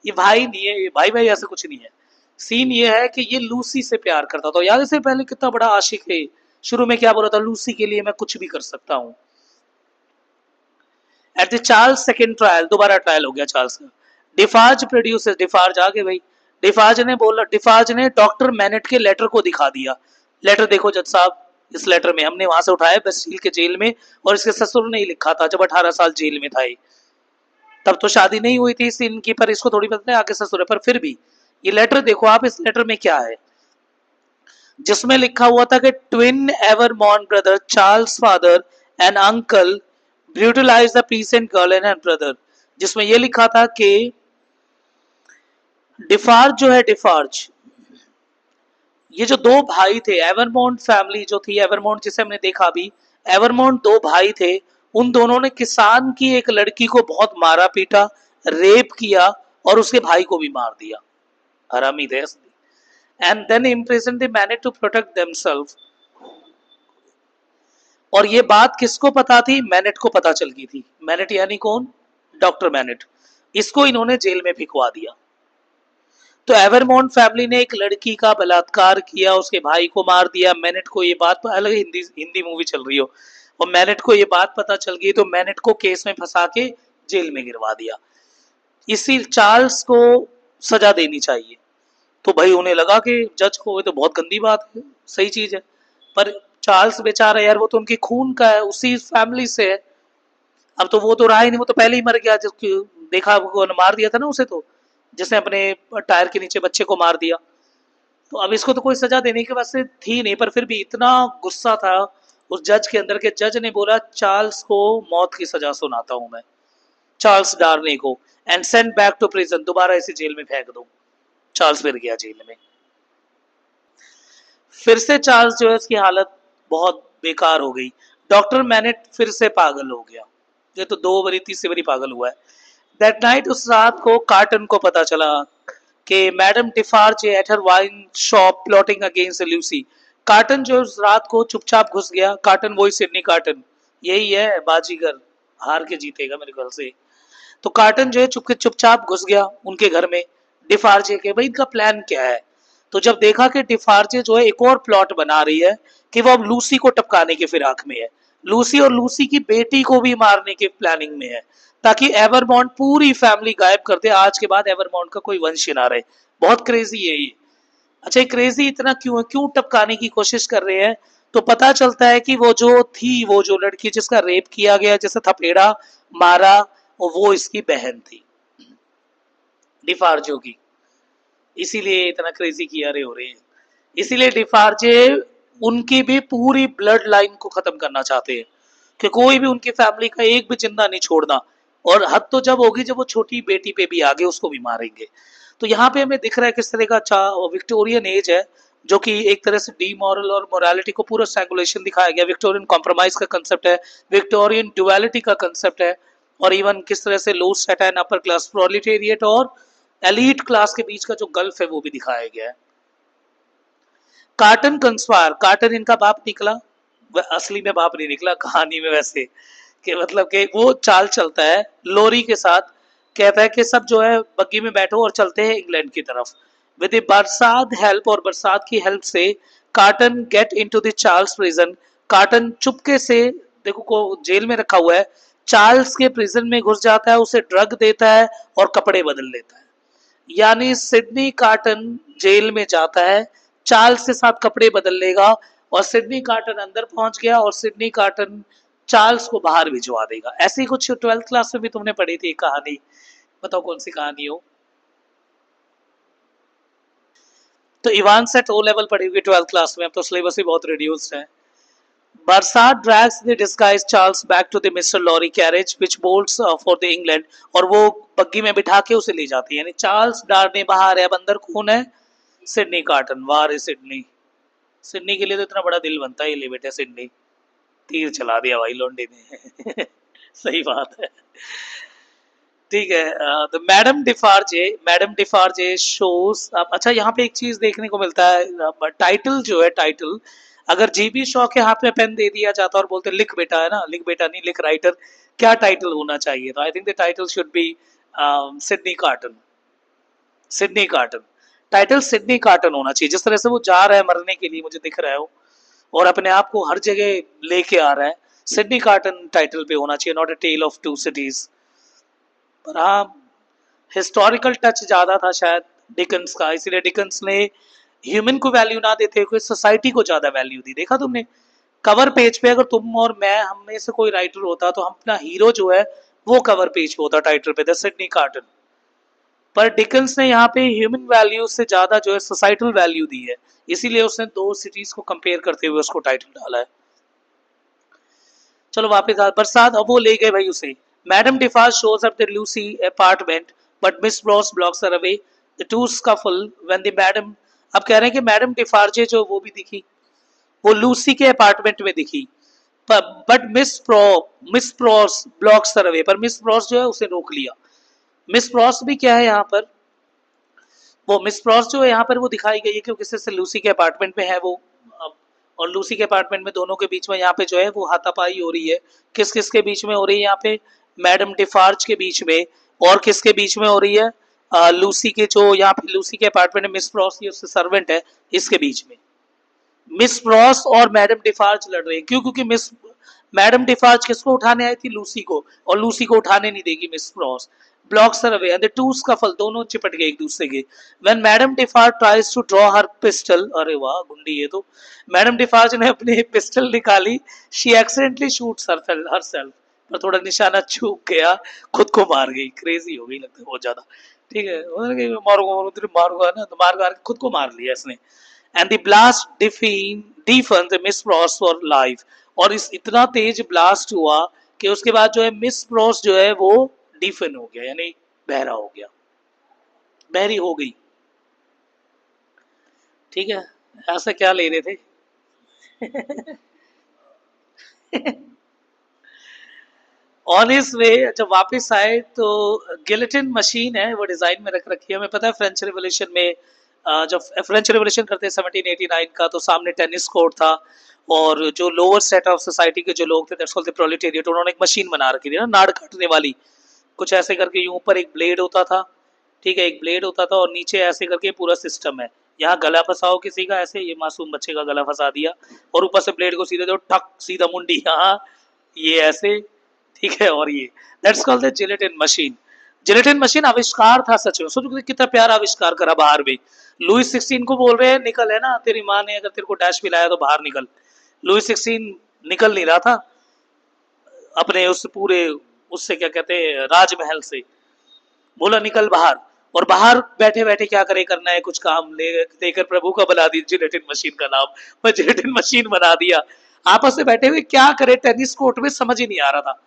ये भाई नहीं है, ये भाई भाई ऐसा कुछ नहीं है। सीन ये है कि ये लूसी से प्यार करता था। याद, इससे पहले कितना बड़ा आशिक है, शुरू में क्या बोला था, लूसी के लिए मैं कुछ भी कर सकता हूँ। At the Charles second trial, दोबारा ट्रायल हो गया चार्ल्स का। डिफार्ज प्रोड्यूसर, डिफार्ज आ गए भाई। डिफार्ज ने डॉक्टर मैनेट के लेटर को दिखा दिया। लेटर देखो जज साहब, इस लेटर में हमने वहां से उठाया बेस्टिल के जेल में, और इसके ससुर ने ही लिखा था जब 18 साल जेल में था ये। तब तो शादी नहीं हुई थी इनकी, पर इसको थोड़ी पता है आगे ससुर है, पर फिर भी ये लेटर देखो आप, इस लेटर में क्या है, जिसमें लिखा हुआ था कि twin Evremonde brother Charles father and uncle brutalise the peasant girl and her brother. जिसमें ये लिखा था कि डिफार्ज जो है, डिफार्ज ये जो दो भाई थे, एवरमोंट फैमिली जो थी, एवरमोंट जिसे हमने देखा अभी, एवरमोंट दो भाई थे, उन दोनों ने किसान की एक लड़की को बहुत मारा पीटा, रेप किया और उसके भाई को भी मार दिया, हरामी थे। And then imprison the Manette to protect themselves. और ये बात किसको पता थी, मैनेट को पता चल गई थी। मैनेट यानी कौन, डॉक्टर मैनेट। इसको इन्होंने जेल में भिजवा दिया। तो एवरमोंट फैमिली ने एक लड़की का बलात्कार किया, उसके भाई को मार दिया। मैनेट को ये बात, अलग हिंदी हिंदी मूवी चल रही हो, और मैनेट को ये बात पता चल गई, तो मैनेट को केस में फंसा के जेल में गिरवा दिया। इसी चार्ल्स को सजा देनी चाहिए। तो भाई उन्हें लगा कि जज को, तो बहुत गंदी बात है, सही चीज है, पर चार्ल्स बेचारा यार, वो तो उनकी खून का है, उसी फैमिली से है। अब तो वो तो रहा ही नहीं, वो तो पहले ही मर गया, जिसको देखा वो मार दिया था ना उसे, तो जिसने अपने टायर के नीचे बच्चे को मार दिया। तो अब इसको तो कोई सजा देने की वजह से थी नहीं, पर फिर भी इतना गुस्सा था उस जज के अंदर के, जज ने बोला चार्ल्स को मौत की सजा सुनाता हूं मैं, चार्ल्स डार्नी को, and send back to prison, दोबारा इसे जेल में फेंक दो। चार्ल्स फिर गया जेल में। फिर से चार्ल्स जो है उसकी हालत बहुत बेकार हो गई। डॉक्टर मैनेट फिर से पागल हो गया, ये तो 2 बारी 3 बारी पागल हुआ है। दैट नाइट, उस रात को कार्टन को पता चला कि Madame Defarge at her wine shop plotting against Lucy. Carton जो उस रात को चुपचाप घुस गया। कार्टन वही सिडनी कार्टन, यही है बाजीगर, हार के जीतेगा मेरे ख्याल से। तो कार्टन जो है चुपचाप घुस गया उनके घर में, डिफार्जे के, भाई इनका प्लान क्या है। तो जब देखा कि डिफार्जे जो है एक और प्लॉट बना रही है कि वो अब लूसी को टपकाने के फिराक में है, लूसी और लूसी की बेटी को भी मारने के प्लानिंग में है, ताकि एवरमॉन्ट पूरी फैमिली गायब कर दे, आज के बाद एवरमॉन्ट का कोई वंश ना रहे। बहुत क्रेजी है ये। अच्छा, ये क्रेजी इतना क्यों है, क्यों टपकाने की कोशिश कर रहे हैं? तो पता चलता है कि वो जो थी, वो जो लड़की जिसका रेप किया गया, जिसे थपेड़ा मारा, वो इसकी बहन थी, डिफार्जो की। इसीलिए इतना क्रेजी किया रहे हो रहे हैं। इसीलिए डिफार्जे उनकी भी पूरी ब्लड लाइन को खत्म करना चाहते हैं कि कोई भी उनकी फैमिली का एक भी जिंदा नहीं छोड़ना। और हद तो जब होगी जब वो छोटी बेटी पे भी आगे, उसको भी मारेंगे। तो यहाँ पे हमें दिख रहा है किस तरह का अच्छा विक्टोरियन एज है, जो कि एक तरह से डीमोरल और मोरालिटी को पूरा स्ट्रैंगुलेशन दिखाया गया। विक्टोरियन कॉम्प्रोमाइज का कंसेप्ट है, विक्टोरियन ड्युअलिटी का कंसेप्ट है, और इवन किस तरह से लो सेटाइन अपर क्लास प्रोलिटेरिएट और एलीट क्लास के बीच का जो गल्फ है वो भी दिखाया गया है। कार्टन कंस्पायर, कार्टन इनका बाप निकला, असली में बाप नहीं निकला कहानी में वैसे, कि मतलब कि वो चाल चलता है लोरी के साथ, कहता है कि सब जो है बग्गी में बैठो और चलते हैं इंग्लैंड की तरफ। विद बरसात हेल्प, और बरसात की हेल्प से carton get into the Charles prison. Carton चुपके से, देखो को जेल में रखा हुआ है, चार्ल्स के प्रिजन में घुस जाता है, उसे ड्रग देता है और कपड़े बदल लेता है। यानी सिडनी कार्टन जेल में जाता है, चार्ल्स के साथ कपड़े बदल लेगा और सिडनी कार्टन अंदर पहुंच गया और सिडनी कार्टन चार्ल्स को बाहर भिजवा देगा। ऐसी कुछ 12th क्लास में भी तुमने पढ़ी थी कहानी, बताओ कौन सी कहानी हो। तो इवान सेट ओ लेवल पढ़ी हुई 12th क्लास में, अब तो सिलेबस ही बहुत रिड्यूस्ड है। बरसात drags the disguised Charles back to the Mr. Lorry carriage which bolts for the England, और वो बग्गी में बिठा के उसे ले जाती है, यानी चार्ल्स डार्ने बाहर है, अब अंदर कौन है, सिडनी कार्टन। वार है सिडनी, सिडनी के लिए तो इतना बड़ा दिल बनता है, ये ले बेटे सिडनी, तीर चला दिया भाई लोंडे ने सही बात है। ठीक है, तो मैडम डिफार्जे शोज। अच्छा यहाँ पे एक चीज देखने को मिलता है, टाइटल जो है, टाइटल अगर जीबी शॉ के हाथ में पेन दे दिया जाता और बोलते लिख बेटा, है ना, लिख बेटा नहीं, लिख राइटर, क्या टाइटल होना चाहिए, तो I think the title should B Sydney carton. Sydney carton, title Sydney carton होना चाहिए। जिस तरह से वो जा रहा है मरने के लिए, मुझे दिख रहा है वो, और अपने आप को हर जगह लेके आ रहा है, सिडनी कार्टन टाइटल पे होना चाहिए, not a tale of two cities. पर हाँ, हिस्टोरिकल टच ज्यादा था शायद डिकन्स का, इसीलिए डिकन्स ने ह्यूमन को वैल्यू ना देते हुए सोसाइटी को ज्यादा वैल्यू दी। देखा तुमने कवर पेज पे, अगर तुम और मैं, हम में से कोई राइटर होता तो हम अपना हीरो जो है वो कवर पेज पे होता टाइटल पे, द सिडनी कार्टन। पर डिकन्स ने यहाँ पे ह्यूमन वैल्यू से ज्यादा जो है सोसाइटल वैल्यू दी है, इसीलिए उसने दो सिटीज को कंपेयर करते हुए उसको टाइटल डाला है। चलो वापस आ, बरसात, अब वो ले गए भाई उसे। Madame Defarge shows up the Lucy apartment but Miss Pross blocks her away, the two scuffle when the Madame. अब कह रहे हैं कि मैडम डिफार्जे जो वो भी दिखी, वो लूसी के अपार्टमेंट में दिखी, but miss Pross blocks her away, पर मिस प्रॉस जो है उसे रोक लिया। मिस प्रॉस भी क्या है यहाँ पर, वो मिस प्रॉस जो है यहाँ पर वो दिखाई गई है क्योंकि से लूसी के अपार्टमेंट में है वो। और लूसी के अपार्टमेंट में दोनों के बीच में यहाँ पे जो है वो हाथापाई हो रही है। किस किस के बीच में हो रही है यहाँ पे, मैडम डिफार्ज के बीच में, और किसके बीच में हो रही है, लूसी के, जो यहाँ पे लूसी के अपार्टमेंट में मिस प्रॉस की उससे सर्वेंट है, इसके बीच में मिस प्रॉस और मैडम डिफार्ज लड़ रहे हैं। क्यों, क्योंकि मिस मैडम डिफार्ज किसको उठाने आई थी, लूसी को, और लूसी को उठाने नहीं देगी Miss Pross. Blocks her away and the two scuffle, दोनों चिपट गए एक दूसरे के। When Madame Defarge tries to draw her pistol, अरे वाह गुंडी है, तो मैडम डिफार्ज ने अपनी पिस्टल निकाली, शी एक्सीडेंटली शूट्स हरसेल्फ, पर थोड़ा निशाना चूक गया, खुद को मार गई, क्रेजी हो गई लगता है बहुत ज्यादा। ठीक है, मारूंगा ना, तो मार खुद को मार लिया इसने। And the blast deafen the Miss Pross for life, और इस इतना तेज ब्लास्ट हुआ कि उसके बाद जो है मिस प्रॉस जो है वो डिफन हो गया, यानी बहरा हो गया, बहरी हो गई। ठीक है, ऐसा क्या ले रहे थे ऑन हिज वे, जब वापस आए तो गिलेटिन मशीन है वो डिजाइन में रख रखी है। हमें पता है फ्रेंच रिवॉल्यूशन में, जब फ्रेंच रिवॉल्यूशन करते हैं 1789 का, तो सामने टेनिस कोर्ट था, और जो लोअर सेट ऑफ सोसाइटी के जो लोग थे, दैट्स कॉल्ड द प्रोलेटेरिएट, उन्होंने एक मशीन बना रखी थी ना, नाड़ काटने वाली, कुछ ऐसे करके, यूं ऊपर एक ब्लेड होता था, ठीक है, एक ब्लेड होता था, और नीचे ऐसे करके पूरा सिस्टम है। यहाँ गला फंसाओ किसी का, ऐसे ये मासूम बच्चे का गला फंसा दिया, और ऊपर से ब्लेड को सीधे दो, ठक, सीधा मुंडी यहाँ, ये ऐसे, ठीक है, और ये that's called the gelatin machine. Gelatin machine आविष्कार था सच में, सोचो कितना प्यारा आविष्कार करा बाहर भी। लुइस 16 को बोल रहे हैं निकल, है ना, तेरी माँ ने अगर तेरे को डैश पिलाया तो बाहर निकल। लुइस 16 निकल नहीं रहा था अपने उस पूरे, उससे क्या कहते हैं, राजमहल से, बोला निकल बाहर, और बाहर बैठे बैठे क्या करे, करना है कुछ काम, ले देकर प्रभु का बना दी जिलेटिन मशीन का नाम, मैं जिलेटिन मशीन बना दिया। आपस में बैठे हुए क्या करे टेनिस कोर्ट में, समझ ही नहीं आ रहा था।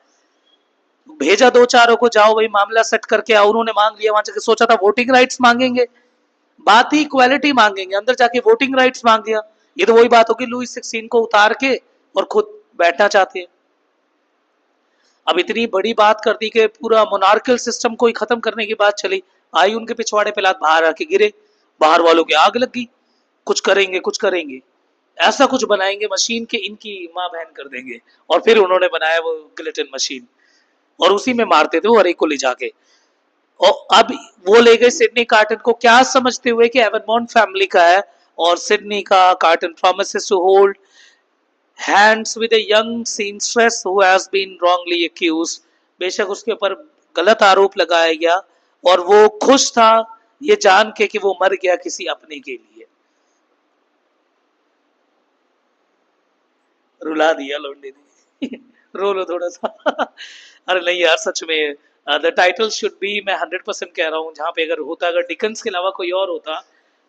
भेजा दो चारों को, जाओ भाई मामला सेट करके आओ, उन्होंने मांग लिया, वहां जाके सोचा था वोटिंग राइट्स मांगेंगे, बात ही इक्वालिटी मांगेंगे, अंदर जाके वोटिंग राइट्स मांग दिया। ये तो वही बात होगी लुइस 16 को उतार के और खुद बैठना चाहते हैं। अब इतनी बड़ी बात कर दी कि पूरा मोनार्कल सिस्टम को ही खत्म करने की बात चली, आई उनके पिछवाड़े पे लात, बाहर आके गिरे, बाहर वालों की आग लग गई, कुछ करेंगे कुछ करेंगे, ऐसा कुछ बनाएंगे मशीन के इनकी माँ बहन कर देंगे, और फिर उन्होंने बनाया वो गिलेटिन मशीन, और उसी में मारते थे वो हर एक को ले जाके। और अब वो ले गए सिडनी कार्टन को, क्या समझते हुए कि एवनमोंट फैमिली का है, और सिडनी का carton promises to hold hands with a young seamstress who has been wrongly accused। बेशक उसके ऊपर गलत आरोप लगाया गया, और वो खुश था ये जान के कि वो मर गया किसी अपने के लिए। रुला दिया लौंडे ने। रो लो थोड़ा सा। अरे नहीं यार सच में, द टाइटल शुड बी, मैं 100% कह रहा हूँ, जहाँ पे अगर होता, अगर डिकन्स के अलावा कोई और होता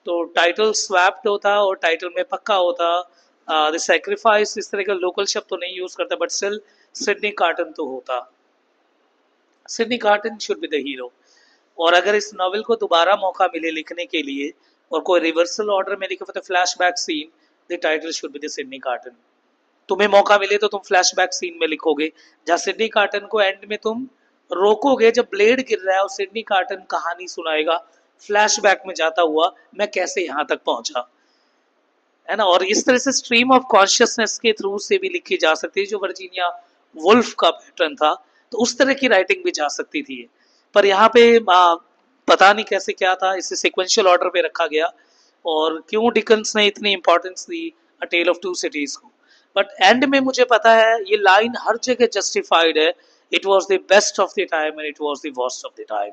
तो टाइटल स्वैप्ड होता और टाइटल में पक्का होता द सेक्रीफाइस। इस तरह का लोकल शब्द तो नहीं यूज करता, बट स्टिल सिडनी कार्टन तो होता। Sydney carton should be the hero. और अगर इस नॉवल को दोबारा मौका मिले लिखने के लिए और कोई रिवर्सल ऑर्डर में लिखे तो flashback scene, the title should be the Sydney Carton. तुम्हें मौका मिले तो तुम फ्लैशबैक सीन में लिखोगे, जहाँ सिडनी कार्टन को एंड में तुम रोकोगे जब ब्लेड गिर रहा है और सिडनी कार्टन कहानी सुनाएगा फ्लैशबैक में जाता हुआ, मैं कैसे यहाँ तक पहुंचा, है ना। और इस तरह से स्ट्रीम ऑफ कॉन्शियसनेस के थ्रू से भी लिखी जा सकती है, जो वर्जीनिया वुल्फ का पैटर्न था, तो उस तरह की राइटिंग भी जा सकती थी। पर यहाँ पे पता नहीं कैसे क्या था, इसे सिक्वेंशियल ऑर्डर पे रखा गया, और क्यों डिकन्स ने इतनी इंपॉर्टेंस दी a tale of two cities को। बट एंड में मुझे पता है ये लाइन हर जगह जस्टिफाइड है, it was the best of the time and it was the worst of the time,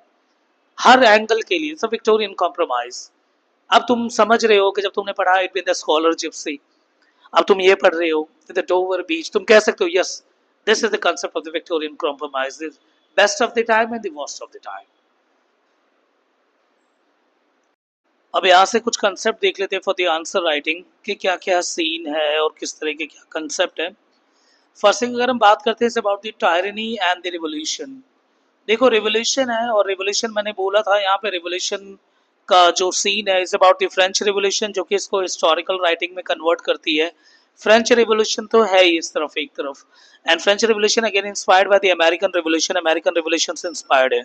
her angle के लिए, सब विक्टोरियन कॉम्प्रोमाइज। अब तुम समझ रहे हो कि जब तुमने पढ़ा इट विद द स्कॉलरशिप से, अब तुम ये पढ़ रहे हो द डोवर बीच, तुम कह सकते हो yes this is the concept of the Victorian compromise, the best of the time and the worst of the time. अब यहाँ से कुछ कंसेप्ट देख लेते हैं फॉर द आंसर राइटिंग कि क्या क्या सीन है और किस तरह के क्या कंसेप्ट है। फर्स्ट थिंग अगर हम बात करते हैं about the tyranny and the revolution. देखो रिवोल्यूशन है, और रिवोल्यूशन मैंने बोला था यहाँ पे, रिवोल्यूशन का जो सीन है is about the French revolution, जो कि इसको हिस्टोरिकल राइटिंग में कन्वर्ट करती है। फ्रेंच रिवोल्यूशन तो है ही इस तरफ एक तरफ, and French revolution again inspired by the American revolution, American revolution से इंस्पायर्ड है।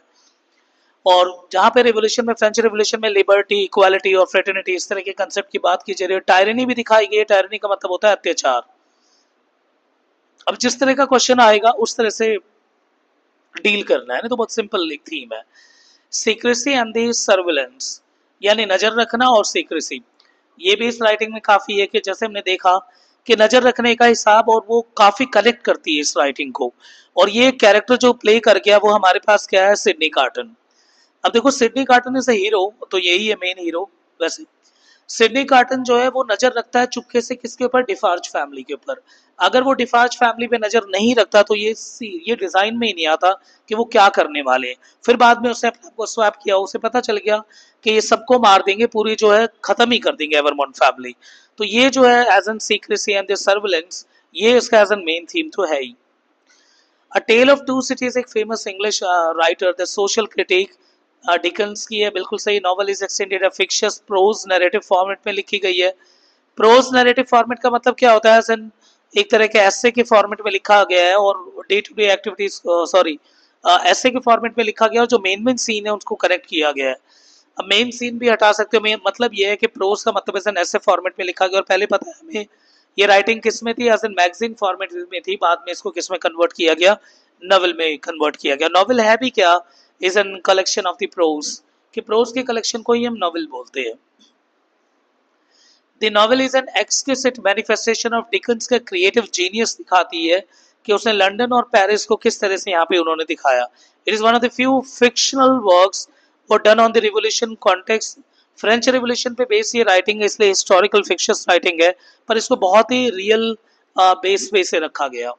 और जहाँ पे रिवोल्यूशन में, फ्रेंच रिवोल्यूशन में लिबर्टी, इक्वालिटी और फ्रेटर्निटी, इस तरह के कंसेप्ट की बात की जा रही है। टायरनी भी दिखाई गई है, टायरनी का मतलब होता है अत्याचार। अब जिस तरह का क्वेश्चन आएगा उस तरह से डील करना है ना, तो बहुत सिंपल एक थीम है। सीक्रेसी एंड द सर्विलेंस, यानी नजर रखना और सीक्रेसी, ये भी इस राइटिंग में काफी है कि जैसे हमने देखा कि नजर रखने का हिसाब, और वो काफी कनेक्ट करती है इस राइटिंग को। और ये कैरेक्टर जो प्ले कर गया वो हमारे पास क्या है, सिडनी कार्टन। अब देखो Sydney carton is a hero, तो यही है मेन हीरो। वैसे सिडनी कार्टन जो है वो नजर रखता है चुपके से किसके ऊपर, डिफार्ज फैमिली के ऊपर। अगर वो डिफार्ज फैमिली पे नजर नहीं रखता तो ये डिजाइन में ही नहीं आता कि वो क्या करने वाले हैं। फिर बाद में उसने अपने आप को स्वैप किया, उसे पता चल गया कि ये सबको मार देंगे, पूरी जो है खत्म ही कर देंगे एवरमॉन्ट फैमिली। तो ये जो है as an secrecy and the surveillance, ये इसका एज एन मेन थीम तो है ही। A tale of two cities एक famous English writer, the social critic, Dickens की है, बिल्कुल सही। Novel is extended a fictitious prose narrative format में लिखी गई है। प्रोज नैरेटिव फॉर्मेट का मतलब क्या होता है, सन एक तरह के ऐसे के फॉर्मेट में लिखा गया है, और day to day activities, sorry ऐसे के फॉर्मेट में लिखा गया, और जो मेन मेन सीन है उसको करेक्ट किया गया है। अब मेन सीन भी हटा सकते हो, मेन मतलब ये है कि प्रोज का मतलब ऐसे ऐसे फॉर्मेट में लिखा गया। और पहले पता है हमें ये राइटिंग किस में थी, एज एन मैगजीन फॉर्मेट में थी, बाद में इसको किस में कन्वर्ट किया गया, नॉवल में कन्वर्ट किया गया। नॉवल है भी क्या, is an collection of the prose, कि प्रोज के कलेक्शन को ही हम नॉवल बोलते हैं। The novel is an exclusive manifestation of Dickens का क्रिएटिव जीनियस, दिखाती है कि उसने लंदन और पेरिस को किस तरह से यहाँ पे उन्होंने दिखाया। It is one of the few fictional works और done on the revolution context. French revolution पे बेस ये राइटिंग है, इसलिए हिस्टोरिकल फिक्शस राइटिंग है, पर इसको बहुत ही रियल बेस पे से रखा गया।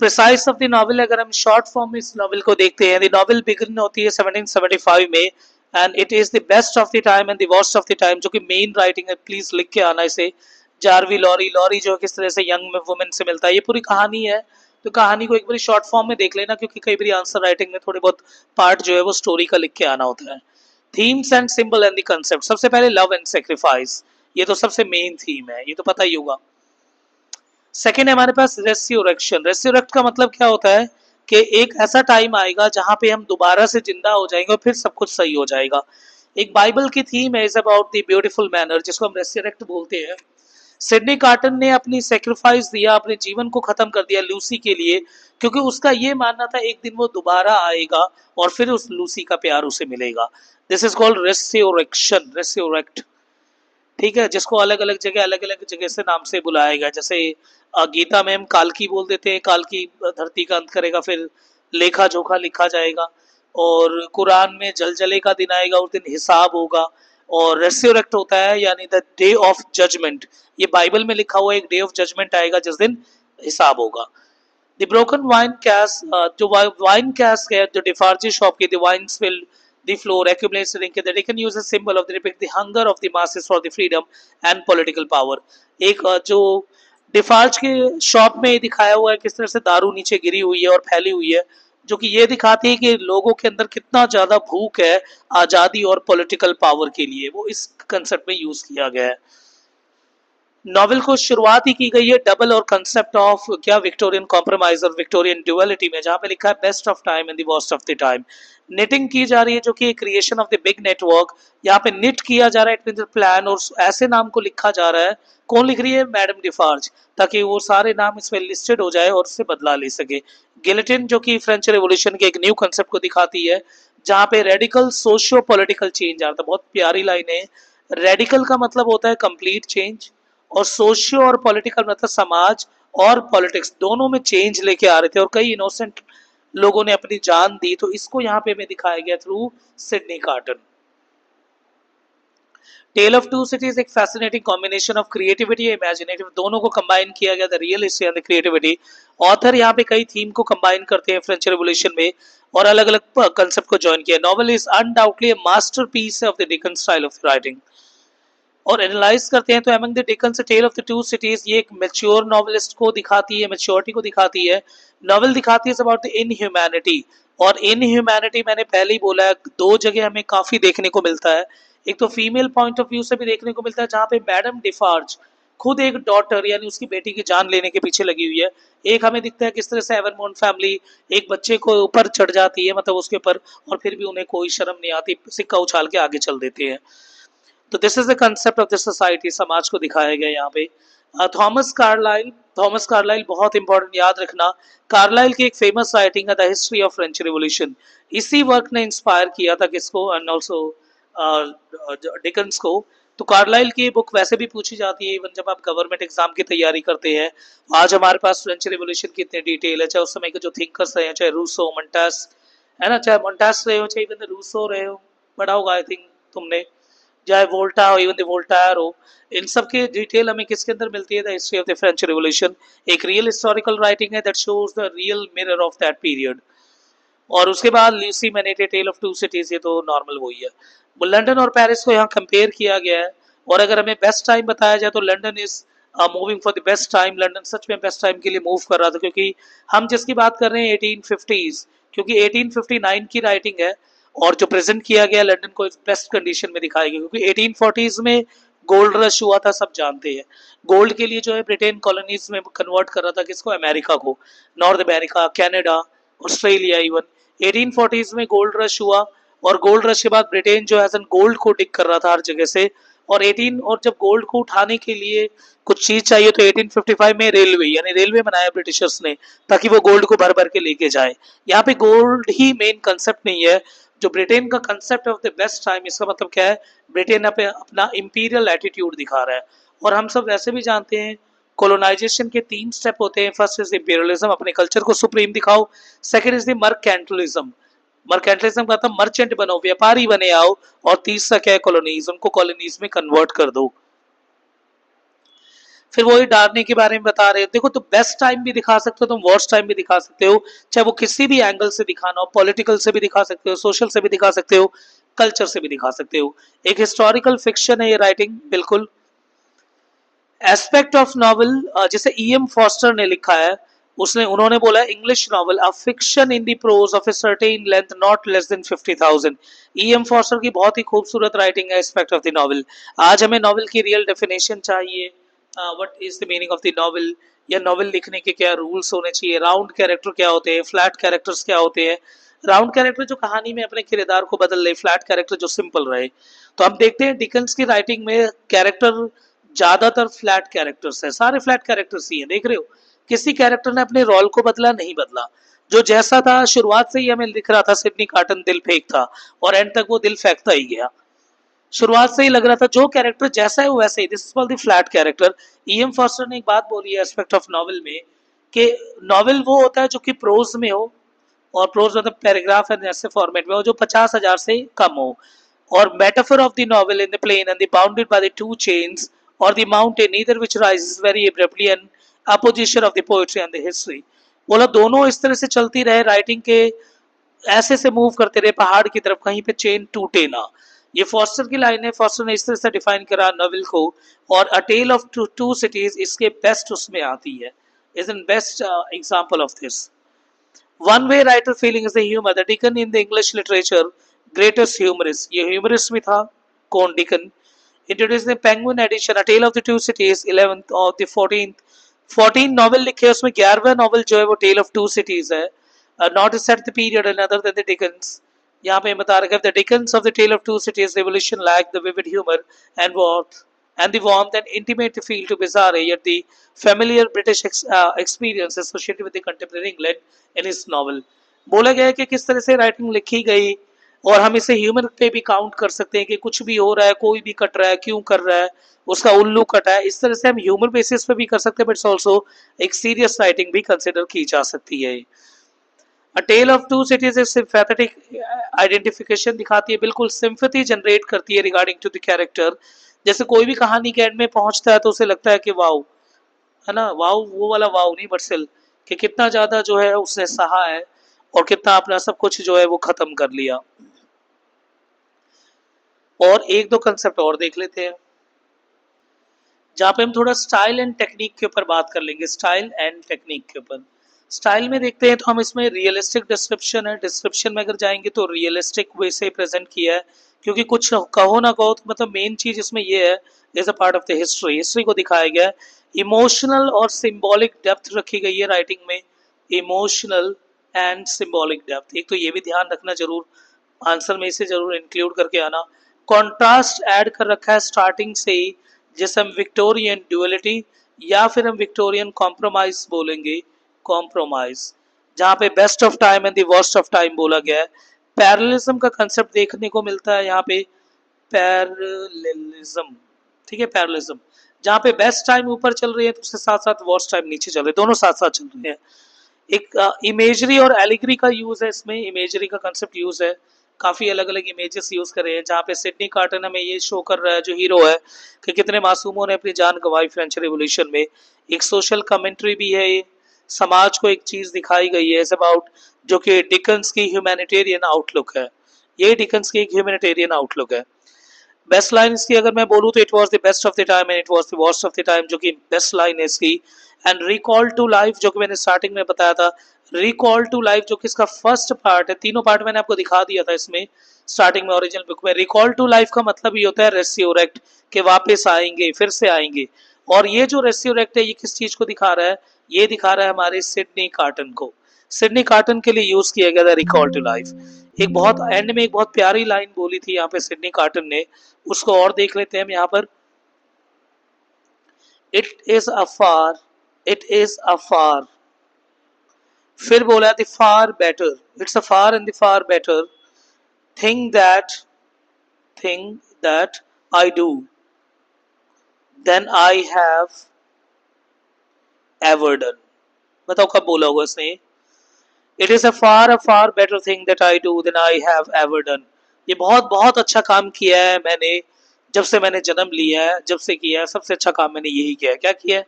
प्रिसाइज ऑफ द नॉवल, अगर हम शॉर्ट फॉर्म में इस नॉवल को देखते हैं, द नॉवल बिगिन होती है 1775 में, and it is the best of the time and the worst of the time, जो कि मेन राइटिंग है, प्लीज लिख के आना इसे। जारवी लॉरी, लॉरी जो किस तरह से यंग वुमेन से मिलता है, ये पूरी कहानी है। तो कहानी को एक बार शॉर्ट फॉर्म में देख लेना, क्योंकि कई बार आंसर राइटिंग में थोड़े बहुत पार्ट जो है वो स्टोरी का लिख के आना होता है। Themes and symbol and the concept, सबसे पहले लव एंड सेक्रीफाइस, ये तो सबसे मेन थीम है, ये तो पता ही होगा। सेकेंड है हमारे पास रेस्यूरेक्शन। रेस्यूरेक्ट का मतलब क्या होता है कि एक ऐसा टाइम आएगा जहां पे हम दोबारा से जिंदा हो जाएंगे और फिर सब कुछ सही हो जाएगा। एक बाइबल की थीम है, is about the beautiful manner, जिसको हम रेस्यूरेक्ट बोलते हैं। सिडनी कार्टन ने अपनी सेक्रीफाइस दिया, अपने जीवन को खत्म कर दिया लूसी के लिए, क्योंकि उसका ये मानना था एक दिन वो दोबारा आएगा और फिर उस लूसी का प्यार उसे मिलेगा। दिस इज कॉल्ड रेस्यूरेक्शन, रेस्यूरेक्ट, ठीक है, जिसको अलग अलग जगह से नाम से बुलाया गया। जैसे गीता में हम काल की बोल देते हैं, काल की धरती का अंत करेगा, फिर लेखा जोखा लिखा जाएगा। और कुरान में जलजले का दिन आएगा, उस दिन हिसाब होगा। और रेस्योरेक्ट होता है यानी द डे ऑफ जजमेंट। ये बाइबल में लिखा हुआ एक डे ऑफ जजमेंट आएगा जिस दिन हिसाब होगा। The broken wine cask, जो wine cask है, जो डिफार्जी शॉप की, the wine spilled the floor, accumulates ink, that they can use a symbol of the depict the hunger of the masses for the freedom and political power। एक जो डिफार्ज के shop में दिखाया हुआ है किस तरह से दारू नीचे गिरी हुई है और फैली हुई है, जो कि ये दिखाती है कि लोगों के अंदर कितना ज्यादा भूख है आजादी और पॉलिटिकल पावर के लिए, वो इस कंसेप्ट में यूज किया गया है। नॉवेल को शुरुआत ही की गई है डबल और कंसेप्ट ऑफ क्या विक्टोरियन कॉम्प्रोमाइज और विक्टोरियन ड्युअलिटी में, जहां पे लिखा है best of time and the worst of the time. Knitting की जा रही है जो कि creation of the big network, यहाँ पे निट किया जा रहा है, इट मींस प्लान, और ऐसे नाम को लिखा जा रहा है। कौन लिख रही है? मैडम डिफार्ज, ताकि वो सारे नाम इसमें लिस्टेड हो जाए और उससे बदला ले सके। गिलेटिन जो कि फ्रेंच रेवोल्यूशन के एक न्यू कंसेप्ट को दिखाती है, जहाँ पे रेडिकल सोशियो पॉलिटिकल चेंज आ रहा था। बहुत प्यारी लाइन है। रेडिकल का मतलब होता है कंप्लीट चेंज, और सोशियो और पॉलिटिकल मतलब समाज और पॉलिटिक्स दोनों में चेंज लेके आ रहे थे, और कई इनोसेंट लोगों ने अपनी जान दी। तो इसको यहाँ पे में दिखाया गया through Sydney Carton. Tale of two cities एक फैसिनेटिंग कॉम्बिनेशन ऑफ क्रिएटिविटी और इमेजिनेटिव, दोनों को कंबाइन किया गया था, real history and creativity. Author यहाँ पे कई थीम को कंबाइन करते हैं फ्रेंच रेवोल्यूशन में और अलग अलग कंसेप्ट को ज्वाइन किया। Novel is undoubtedly a masterpiece of the Dicken style of writing. और एनालाइज करते हैं तो among the Dickens tale of the two cities, ये एक मैच्योर नॉवलिस्ट को दिखाती है, मैच्योरिटी को दिखाती है। नॉवल दिखाती है अबाउट द इनह्यूमैनिटी, और इनह्यूमैनिटी मैंने पहले ही बोला है, दो जगह हमें काफी देखने को मिलता है। एक तो फीमेल पॉइंट ऑफ व्यू से भी देखने को मिलता है, जहाँ पे मैडम डिफार्ज खुद एक डॉटर यानी उसकी बेटी की जान लेने के पीछे लगी हुई है। एक हमें दिखता है किस तरह से एवरमोंट फैमिली एक बच्चे को ऊपर चढ़ जाती है, मतलब उसके ऊपर, और फिर भी उन्हें कोई शर्म नहीं आती, सिक्का उछाल के आगे चल देते हैं। तो this is the concept of the society, समाज को दिखाया गया यहाँ पे। थॉमस कार्लाइल बहुत इंपॉर्टेंट, याद रखना। कार्लाइल की एक फेमस राइटिंग है the history of French revolution. इसी वर्क ने इंस्पायर किया था किसको, एंड ऑल्सो डिकन्स को। तो कार्लाइल की बुक वैसे भी पूछी जाती है इवन जब आप गवर्नमेंट एग्जाम की तैयारी करते हैं। आज हमारे पास फ्रेंच रिवॉल्यूशन की इतनी डिटेल है, चाहे उस समय के जो थिंकर्स रहे हैं, चाहे रूसो, मोंटेस, है ना, चाहे मोंटेस रहे हो, चाहे इवन रूसो रहे हो, पढ़ा होगा आई थिंक तुमने, चाहे वोल्टा हो, इवन द वोल्टायर हो, इन सब की डिटेल हमें किसके अंदर मिलती है? The history of the French revolution. एक रियल हिस्टोरिकल राइटिंग है that shows the real mirror of that period. और उसके बाद Lucy Manette tale of two cities, ये तो नॉर्मल वही है। वो लंदन और पेरिस को यहाँ कंपेयर किया गया है, और अगर हमें बेस्ट टाइम बताया जाए तो London is moving for the best time. London सच में बेस्ट टाइम के लिए मूव कर रहा था, क्योंकि हम जिसकी बात कर रहे हैं 1850s, क्योंकि 1859 की राइटिंग है, और जो प्रेजेंट किया गया लंदन को इस बेस्ट कंडीशन में दिखाया गया, क्योंकि 1840s में गोल्ड रश हुआ था, सब जानते हैं। गोल्ड के लिए जो है ब्रिटेन कॉलोनीज में कन्वर्ट कर रहा था किसको? अमेरिका को, north America, Canada, Australia even. 1840s में गोल्ड रश हुआ, और गोल्ड रश के बाद ब्रिटेन जो है गोल्ड को डिक कर रहा था हर जगह से। और जब गोल्ड को उठाने के लिए कुछ चीज चाहिए तो 1855 में रेलवे यानी रेलवे बनाया ब्रिटिशर्स ने, ताकि वो गोल्ड को भर भर के लेके जाए। यहाँ पे गोल्ड ही मेन कंसेप्ट नहीं है। जो ब्रिटेन का concept of the best time, इसका मतलब क्या है? ब्रिटेन अपना इंपीरियल एटीट्यूड दिखा रहा है। और हम सब वैसे भी जानते हैं कोलोनाइजेशन के 3 स्टेप होते हैं। फर्स्ट इज इंपीरियलिज्म, अपने कल्चर को सुप्रीम दिखाओ। Second is the mercantilism, mercantilism का मतलब मर्चेंट बनो, व्यापारी बने आओ। और तीसरा क्या है? कॉलोनीज, उनको कॉलोनीज में कन्वर्ट कर दो। फिर वही डालने के बारे में बता रहे हो। देखो, तो बेस्ट टाइम भी दिखा सकते हो, तुम वर्स्ट टाइम भी दिखा सकते हो, चाहे वो किसी भी एंगल से दिखाना हो। पॉलिटिकल से भी दिखा सकते हो, सोशल से भी दिखा सकते हो, कल्चर से भी दिखा सकते हो। एक हिस्टोरिकल फिक्शन है ये राइटिंग, बिल्कुल। एस्पेक्ट ऑफ नॉवल, जैसे E.M. फॉस्टर ने लिखा है, उन्होंने बोला English novel a fiction in the prose of a certain length not less than 50,000। E.M. Forster की बहुत ही खूबसूरत राइटिंग है एस्पेक्ट ऑफ द नॉवल। आज हमें नॉवल की रियल डेफिनेशन चाहिए, what is the meaning of the novel, या novel लिखने के क्या रूल्स होने चाहिए, राउंड कैरेक्टर क्या होते हैं, फ्लैट कैरेक्टर्स क्या होते हैं। राउंड कैरेक्टर जो कहानी में अपने किरदार को बदल ले, फ्लैट कैरेक्टर जो सिंपल रहे। तो हम देखते हैं डिकन्स की राइटिंग में कैरेक्टर ज्यादातर फ्लैट कैरेक्टर्स है, सारे फ्लैट कैरेक्टर्स ही है, देख रहे हो। किसी कैरेक्टर ने अपने रोल को बदला नहीं, बदला। जो जैसा था शुरुआत से ही हमें दिख रहा था, सिडनी कार्टन दिल फेंक था, और एंड तक वो दिल फेंकता ही गया। शुरुआत से ही लग रहा था जो कैरेक्टर जैसा है वो वैसे ही। This is called the flat character. E.M. Forster ने एक बात बोली है एस्पेक्ट ऑफ नॉवल में, कि नॉवल वो होता है जो कि प्रोज में हो, और प्रोज मतलब पैराग्राफ एंड ऐसे फॉर्मेट में हो, जो 50,000 से कम हो। or metaphor of the novel in the plain and the bounded by the two chains or the mountain, neither which rises very abruptly and opposition of the poetry and the history. बोला दोनों इस तरह से चलती रहे writing के, ऐसे से मूव करते रहे पहाड़ की तरफ, कहीं पे चेन टूटे ना। ये फॉस्टर की लाइन है, फॉस्टर ने इस तरह से डिफाइन करा नॉवेल को। और अ टेल ऑफ टू सिटीज इसके बेस्ट उसमें आती है, is an best example of this. One way writer feeling is the humor. The Dickens in the English literature greatest humorist. ये humorist भी था कौन Dickens. Introduced the Penguin edition, A Tale of the Two Cities, 11th और the 14th. 14 novel लिखे, उसमें 11वां novel जो है वो टेल ऑफ टू सिटीज है, not set the period another than the Dickens. यहाँ पे बता रखा है the Dickens of the tale of two cities revolution lack the vivid humour and worth and the warmth and intimate feel to bizarre yet the familiar British experience associated with the contemporary England in his novel। बोला गया है कि किस तरह से writing लिखी गई और हम इसे ह्यूमर पे भी काउंट कर सकते हैं कि कुछ भी हो रहा है, कोई भी कट रहा है, क्यों कर रहा है, उसका उल्लू कटा है, इस तरह से हम ह्यूमर बेसिस पे भी कर सकते हैं, बट ऑल्सो एक सीरियस राइटिंग भी कंसिडर की जा सकती है। A tale of two cities is sympathetic identification दिखाती है, बिल्कुल सिंपैथी जनरेट करती है रिगार्डिंग टू द कैरेक्टर। जैसे कोई भी कहानी के एंड में पहुंचता है तो उसे लगता है कि वाओ, है ना, वाओ वो वाला वाओ नहीं, बट स्टिल कि कितना ज्यादा जो है उसने सहा है और कितना अपना सब कुछ जो है वो खत्म कर लिया। और एक दो कंसेप्ट और देख लेते हैं जहाँ पे हम थोड़ा स्टाइल एंड टेक्निक के ऊपर बात कर लेंगे। स्टाइल एंड टेक्निक के ऊपर, स्टाइल में देखते हैं तो हम इसमें रियलिस्टिक डिस्क्रिप्शन है, डिस्क्रिप्शन में अगर जाएंगे तो रियलिस्टिक वे से प्रेजेंट किया है, क्योंकि कुछ कहो ना कहो तो मतलब मेन चीज इसमें ये है, as a part of the history, history को दिखाया गया है। इमोशनल और सिंबॉलिक डेप्थ रखी गई है राइटिंग में, इमोशनल एंड सिंबॉलिक डेप्थ, एक तो ये भी ध्यान रखना जरूर, आंसर में इसे जरूर इंक्लूड करके आना। कॉन्ट्रास्ट ऐड कर रखा है स्टार्टिंग से ही, जैसे हम विक्टोरियन ड्यूअलिटी या फिर हम विक्टोरियन कॉम्प्रोमाइज बोलेंगे, कॉम्प्रोमाइज, जहाँ पे best of time and the worst of time बोला गया है। पैरेललिज्म का कंसेप्ट देखने को मिलता है यहाँ पे, पैरेललिज्म, ठीक है, पैरेललिज्म, जहाँ पे बेस्ट टाइम ऊपर चल रही है तो उसके साथ साथ वर्स्ट टाइम नीचे चल रहे हैं, दोनों साथ साथ चल रहे हैं। एक इमेजरी और एलिग्री का यूज है इसमें, इमेजरी का कंसेप्ट यूज है, काफी अलग अलग इमेजेस यूज करे हैं, जहाँ पे सिडनी कार्टन हमें ये शो कर रहा है जो हीरो है कि कितने मासूमों ने अपनी जान गंवाई फ्रेंच रेवोल्यूशन में। एक सोशल कमेंट्री भी है, ये समाज को एक चीज दिखाई गई है अबाउट, जो कि डिकन्स की ह्यूमैनिटेरियन आउटलुक है, ये डिकन्स की एक ह्यूमैनिटेरियन आउटलुक है। बेस्ट लाइन इसकी अगर मैं बोलूँ तो it was the best of the time and it was the worst of the time, जो कि बेस्ट लाइन है इसकी। एंड रिकॉल टू लाइफ, जो कि मैंने स्टार्टिंग में बताया था, रिकॉल टू लाइफ जो कि इसका फर्स्ट पार्ट है, तीनों पार्ट मैंने आपको दिखा दिया था इसमें स्टार्टिंग में ओरिजिनल बुक में। रिकॉल टू लाइफ का मतलब ये होता है रेस्योरेक्ट, के वापस आएंगे, फिर से आएंगे। और ये जो रेस्योरेक्ट है ये किस चीज को दिखा रहा है, ये दिखा रहा है हमारे सिडनी कार्टन को, सिडनी कार्टन के लिए यूज किया गया था रिकॉल टू लाइफ। एक बहुत एंड में एक बहुत प्यारी लाइन बोली थी यहाँ पे सिडनी कार्टन ने, उसको और देख लेते हैं हम यहाँ पर। It is afar, it is afar, फिर बोला the far better, it's a far and the far better thing that I do than I have ever done. बताओ कब बोला होगा इसने, it is a far better thing that I do than I have ever done. ये बहुत बहुत अच्छा काम किया है मैंने, जब से मैंने जन्म लिया है, जब से किया है, सबसे अच्छा काम मैंने यही किया है। क्या किया है,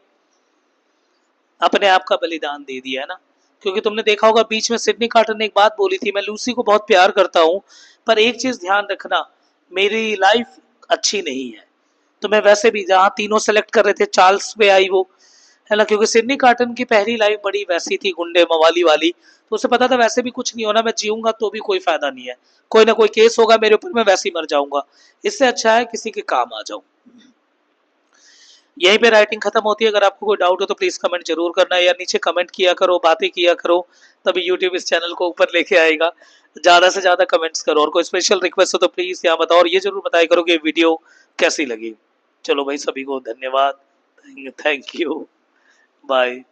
अपने आप का बलिदान दे दिया है ना। क्योंकि तुमने देखा होगा बीच में सिडनी कार्टर ने एक बात बोली थी, मैं लूसी को बहुत प्यार करता हूँ पर एक चीज ध्यान रखना, मेरी लाइफ अच्छी नहीं है। तो मैं वैसे भी जहाँ तीनों सेलेक्ट कर रहे थे चार्ल्स पे आई वो, है ना, क्योंकि सिडनी कार्टन की पहली लाइफ बड़ी वैसी थी, गुंडे मवाली वाली, तो उसे पता था वैसे भी कुछ नहीं होना, मैं जीऊंगा तो भी कोई फायदा नहीं है, कोई ना कोई केस होगा मेरे ऊपर, मैं वैसे ही मर जाऊंगा, इससे अच्छा है किसी के काम आ जाऊं। यहीं पे राइटिंग खत्म होती है। अगर आपको कोई डाउट हो तो प्लीज कमेंट जरूर करना, या नीचे कमेंट किया करो, बातें किया करो, तभी यूट्यूब इस चैनल को ऊपर लेके आएगा। ज्यादा से ज्यादा कमेंट्स करो, और कोई स्पेशल रिक्वेस्ट हो तो प्लीज यहाँ बताओ, और ये जरूर बताया करो कि वीडियो कैसी लगी। चलो भाई, सभी को धन्यवाद, थैंक यू, बाय।